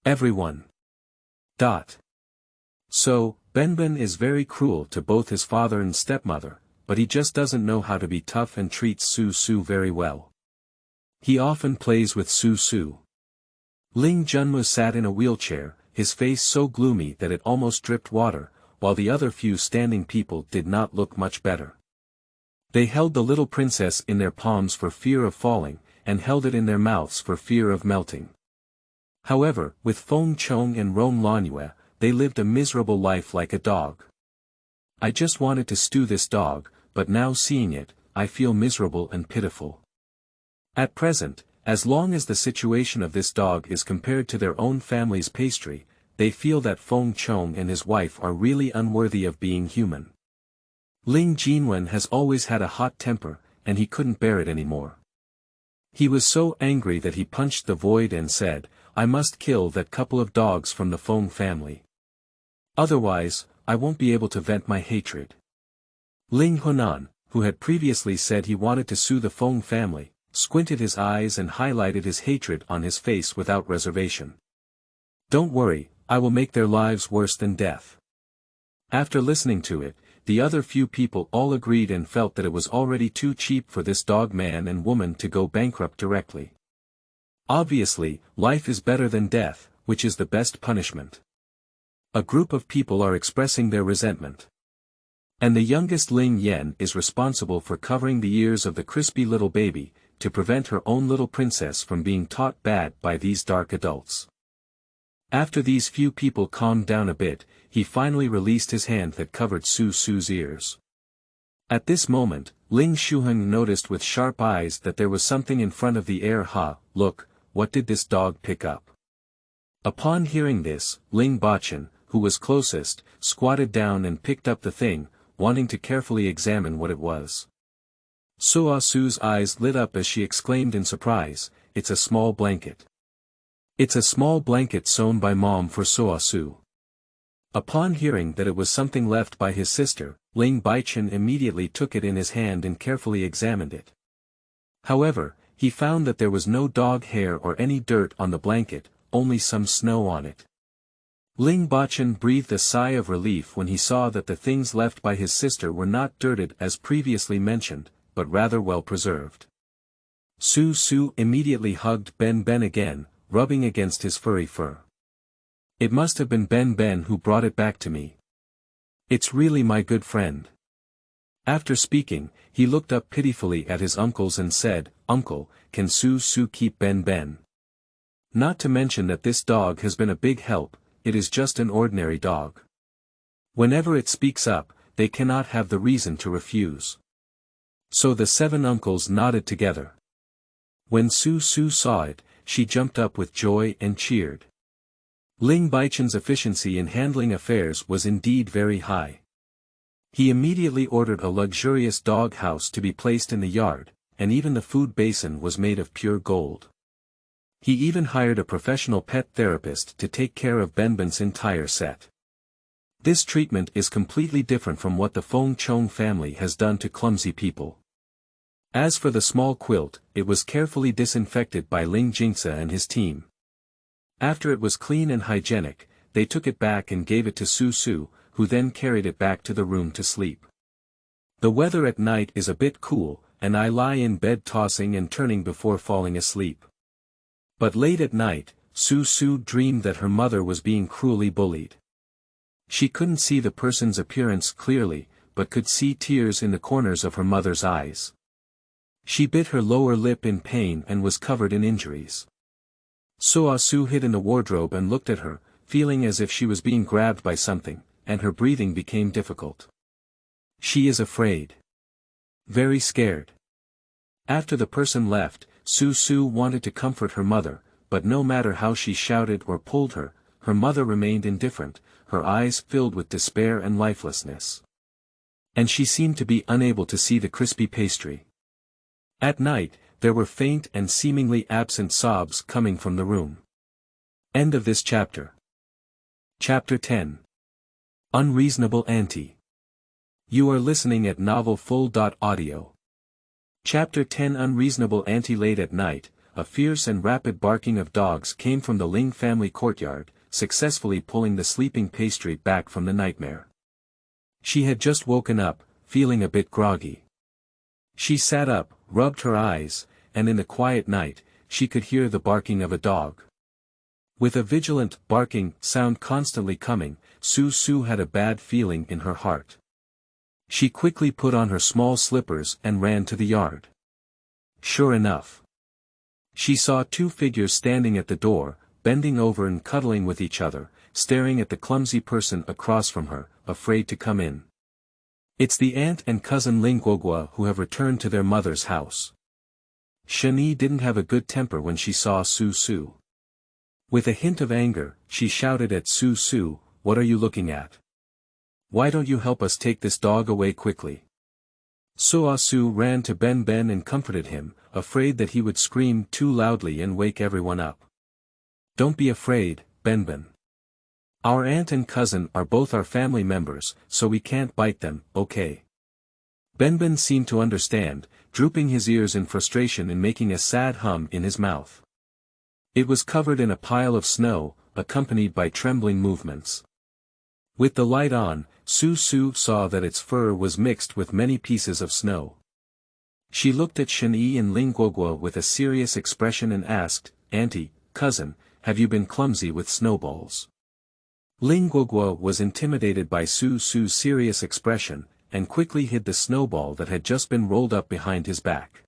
Everyone. So, Benben is very cruel to both his father and stepmother, but he just doesn't know how to be tough and treats Su very well. He often plays with Su. Ling Junmu sat in a wheelchair, his face so gloomy that it almost dripped water, while the other few standing people did not look much better. They held the little princess in their palms for fear of falling, and held it in their mouths for fear of melting. However, with Feng Chong and Rong Lanue, they lived a miserable life like a dog. I just wanted to stew this dog, but now seeing it, I feel miserable and pitiful. At present, as long as the situation of this dog is compared to their own family's pastry, they feel that Feng Chong and his wife are really unworthy of being human. Ling Jinwen has always had a hot temper, and he couldn't bear it anymore. He was so angry that he punched the void and said, "I must kill that couple of dogs from the Feng family. Otherwise, I won't be able to vent my hatred." Ling Hunan, who had previously said he wanted to sue the Feng family, squinted his eyes and highlighted his hatred on his face without reservation. "Don't worry, I will make their lives worse than death." After listening to it, the other few people all agreed and felt that it was already too cheap for this dog man and woman to go bankrupt directly. Obviously, life is better than death, which is the best punishment. A group of people are expressing their resentment. And the youngest Ling Yen is responsible for covering the ears of the crispy little baby, to prevent her own little princess from being taught bad by these dark adults. After these few people calmed down a bit, he finally released his hand that covered Su's ears. At this moment, Ling Xuan noticed with sharp eyes that there was something in front of the air. Look, what did this dog pick up? Upon hearing this, Ling Bachan, who was closest, squatted down and picked up the thing, wanting to carefully examine what it was. Su's eyes lit up as she exclaimed in surprise, "It's a small blanket. It's a small blanket sewn by Mom for Su." Upon hearing that it was something left by his sister, Ling Baichen immediately took it in his hand and carefully examined it. However, he found that there was no dog hair or any dirt on the blanket, only some snow on it. Ling Bachan breathed a sigh of relief when he saw that the things left by his sister were not dirted as previously mentioned, but rather well preserved. Su immediately hugged Ben again, rubbing against his furry fur. "It must have been Ben who brought it back to me. It's really my good friend." After speaking, he looked up pitifully at his uncles and said, "Uncle, can Su Su keep Benben? Not to mention that this dog has been a big help, it is just an ordinary dog. Whenever it speaks up, they cannot have the reason to refuse." So the 7 uncles nodded together. When Su Su saw it, she jumped up with joy and cheered. Ling Baichen's efficiency in handling affairs was indeed very high. He immediately ordered a luxurious dog house to be placed in the yard, and even the food basin was made of pure gold. He even hired a professional pet therapist to take care of Benben's entire set. This treatment is completely different from what the Feng Chong family has done to clumsy people. As for the small quilt, it was carefully disinfected by Ling Jingse and his team. After it was clean and hygienic, they took it back and gave it to Su Su, who then carried it back to the room to sleep. The weather at night is a bit cool, and I lie in bed tossing and turning before falling asleep. But late at night, Su Su dreamed that her mother was being cruelly bullied. She couldn't see the person's appearance clearly, but could see tears in the corners of her mother's eyes. She bit her lower lip in pain and was covered in injuries. Su Su hid in the wardrobe and looked at her, feeling as if she was being grabbed by something, and her breathing became difficult. She is afraid. Very scared. After the person left, Su Su wanted to comfort her mother, but no matter how she shouted or pulled her, her mother remained indifferent, her eyes filled with despair and lifelessness. And she seemed to be unable to see the crispy pastry. At night, there were faint and seemingly absent sobs coming from the room. End of this chapter. Chapter 10. Unreasonable Auntie. You are listening at novelfull.audio. Chapter 10. Unreasonable Auntie. Late at night, a fierce and rapid barking of dogs came from the Ling family courtyard, successfully pulling the sleeping pastry back from the nightmare. She had just woken up, feeling a bit groggy. She sat up, rubbed her eyes, and in the quiet night, she could hear the barking of a dog. With a vigilant, barking sound constantly coming, Su Su had a bad feeling in her heart. She quickly put on her small slippers and ran to the yard. Sure enough, she saw 2 figures standing at the door, bending over and cuddling with each other, staring at the clumsy person across from her, afraid to come in. It's the aunt and cousin Ling Guoguo who have returned to their mother's house. Shani didn't have a good temper when she saw Su Su. With a hint of anger, she shouted at Su Su, "What are you looking at? Why don't you help us take this dog away quickly?" Su Su ran to Benben and comforted him, afraid that he would scream too loudly and wake everyone up. "Don't be afraid, Benben. Our aunt and cousin are both our family members, so we can't bite them, okay?" Benben seemed to understand, drooping his ears in frustration and making a sad hum in his mouth. It was covered in a pile of snow, accompanied by trembling movements. With the light on, Su Su saw that its fur was mixed with many pieces of snow. She looked at Shani and Ling Guoguo with a serious expression and asked, "Auntie, cousin, have you been clumsy with snowballs?" Ling Guoguo was intimidated by Su Su's serious expression, and quickly hid the snowball that had just been rolled up behind his back.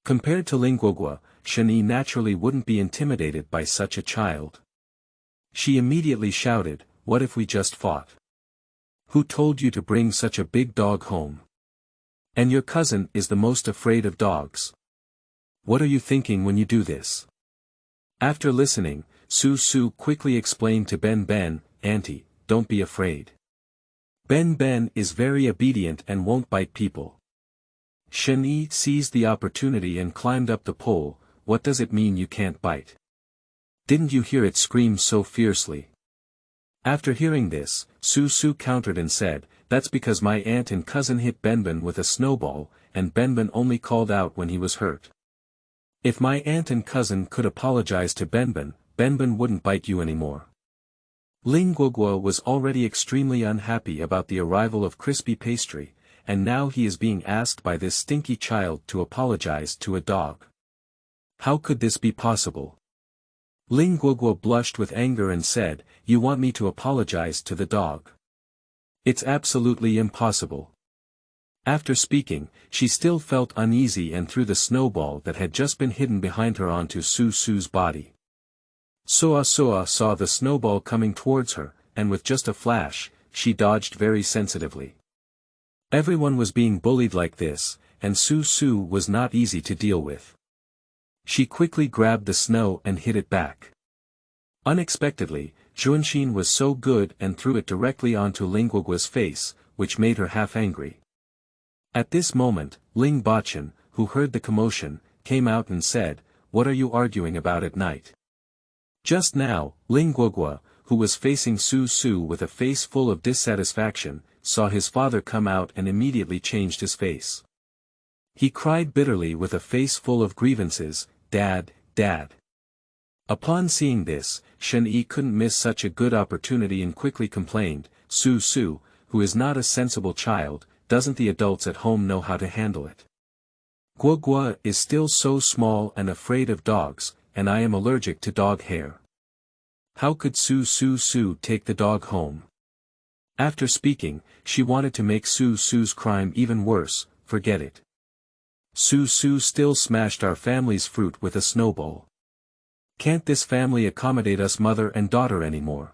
Compared to Ling Guoguo, Shani naturally wouldn't be intimidated by such a child. She immediately shouted, "What if we just fought? Who told you to bring such a big dog home? And your cousin is the most afraid of dogs. What are you thinking when you do this?" After listening, Su Su quickly explained to Benben, "Auntie, don't be afraid. Benben is very obedient and won't bite people." Shani seized the opportunity and climbed up the pole. "What does it mean you can't bite? Didn't you hear it scream so fiercely?" After hearing this, Su Su countered and said, "That's because my aunt and cousin hit Benben with a snowball, and Benben only called out when he was hurt. If my aunt and cousin could apologize to Benben, Benben wouldn't bite you anymore." Ling Guoguo was already extremely unhappy about the arrival of crispy pastry, and now he is being asked by this stinky child to apologize to a dog. How could this be possible? Ling Guoguo blushed with anger and said, "You want me to apologize to the dog? It's absolutely impossible. After speaking, she still felt uneasy and threw the snowball that had just been hidden behind her onto Su's body. Sua saw the snowball coming towards her, and with just a flash, she dodged very sensitively. Everyone was being bullied like this, and Su was not easy to deal with. She quickly grabbed the snow and hid it back. Unexpectedly, Xuanxue was so good and threw it directly onto Ling Guoguo's face, which made her half angry. At this moment, Ling Guoguo, who heard the commotion, came out and said, "What are you arguing about at night?" Just now, Ling Guoguo, who was facing Su with a face full of dissatisfaction, saw his father come out and immediately changed his face. He cried bitterly with a face full of grievances, "Dad, Dad." Upon seeing this, Shen-yi couldn't miss such a good opportunity and quickly complained, Su, who is not a sensible child, doesn't the adults at home know how to handle it? Guoguo is still so small and afraid of dogs, and I am allergic to dog hair. How could Su take the dog home? After speaking, she wanted to make Su's crime even worse. Forget it. Su still smashed our family's fruit with a snowball. Can't this family accommodate us mother and daughter anymore?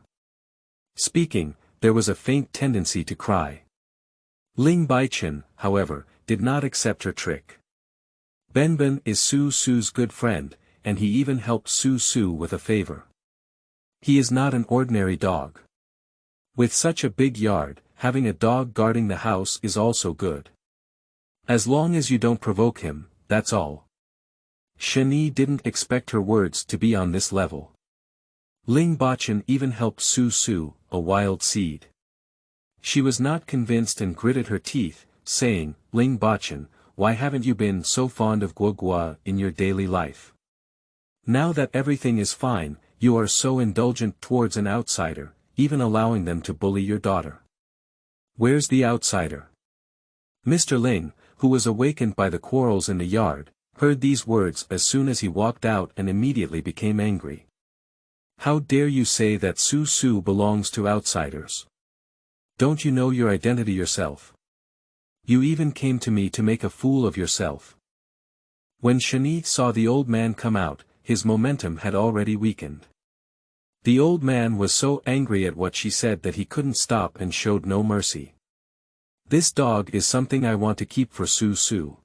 Speaking, there was a faint tendency to cry. Ling Guoguo, however, did not accept her trick. Benben is Su's good friend, and he even helped Su with a favor. He is not an ordinary dog. With such a big yard, having a dog guarding the house is also good. As long as you don't provoke him, that's all. Shen-yi didn't expect her words to be on this level. Ling Guoguo even helped Su, a wild seed. She was not convinced and gritted her teeth, saying, "Ling Guoguo, why haven't you been so fond of Guoguo in your daily life? Now that everything is fine, you are so indulgent towards an outsider, even allowing them to bully your daughter. Where's the outsider?" Mr. Ling, who was awakened by the quarrels in the yard, heard these words as soon as he walked out and immediately became angry. "How dare you say that Su belongs to outsiders? Don't you know your identity yourself? You even came to me to make a fool of yourself." When Shen-yi saw the old man come out, his momentum had already weakened. The old man was so angry at what she said that he couldn't stop and showed no mercy. "This dog is something I want to keep for Su.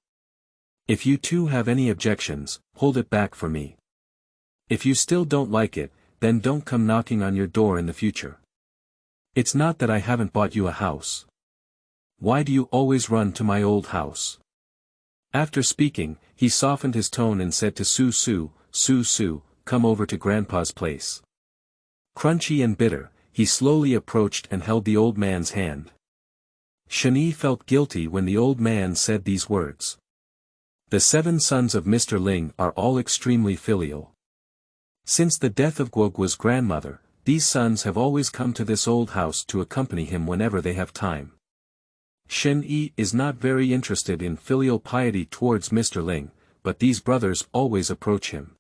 If you two have any objections, hold it back for me. If you still don't like it, then don't come knocking on your door in the future. It's not that I haven't bought you a house. Why do you always run to my old house?" After speaking, he softened his tone and said to Su, "Come over to Grandpa's place." Crunchy and bitter, he slowly approached and held the old man's hand. Shen-yi felt guilty when the old man said these words. The 7 sons of Mr. Ling are all extremely filial. Since the death of Guoguo's grandmother, these sons have always come to this old house to accompany him whenever they have time. Shen-yi is not very interested in filial piety towards Mr. Ling, but these brothers always approach him.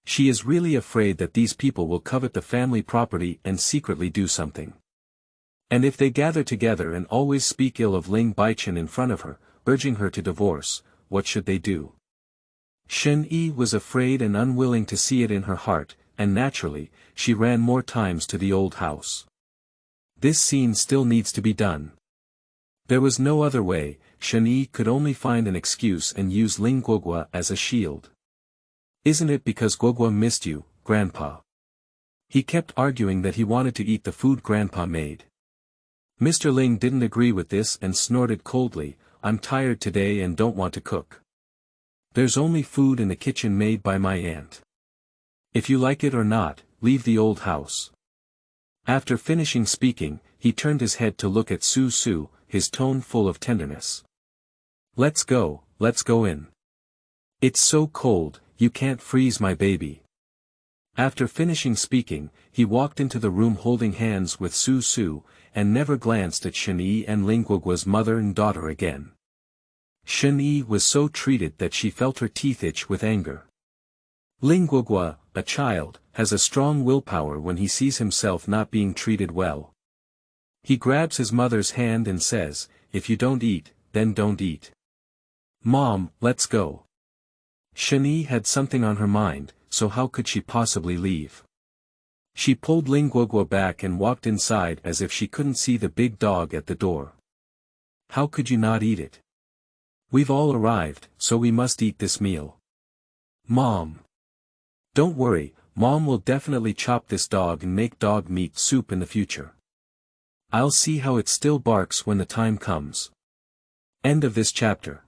She is really afraid that these people will covet the family property and secretly do something. And if they gather together and always speak ill of Ling Guoguo in front of her, urging her to divorce, what should they do? Shen-yi was afraid and unwilling to see it in her heart, and naturally, she ran more times to the old house. This scene still needs to be done. There was no other way, Shen-yi could only find an excuse and use Ling Guoguo as a shield. "Isn't it because Guoguo missed you, Grandpa?" He kept arguing that he wanted to eat the food Grandpa made. Mr. Ling didn't agree with this and snorted coldly, "I'm tired today and don't want to cook. There's only food in the kitchen made by my aunt. If you like it or not, leave the old house." After finishing speaking, he turned his head to look at Su, his tone full of tenderness. let's go in. It's so cold, you can't freeze my baby." After finishing speaking, he walked into the room holding hands with Su, and never glanced at Shen-yi and Ling Guoguo's mother and daughter again. Shen-yi was so treated that she felt her teeth itch with anger. Ling Guoguo, a child, has a strong willpower when he sees himself not being treated well. He grabs his mother's hand and says, "If you don't eat, then don't eat. Mom, let's go. Shani had something on her mind, so how could she possibly leave? She pulled Ling Guoguo back and walked inside as if she couldn't see the big dog at the door. How could you not eat it? We've all arrived, so we must eat this meal. Mom. Don't worry, Mom will definitely chop this dog and make dog meat soup in the future. I'll see how it still barks when the time comes. End of this chapter.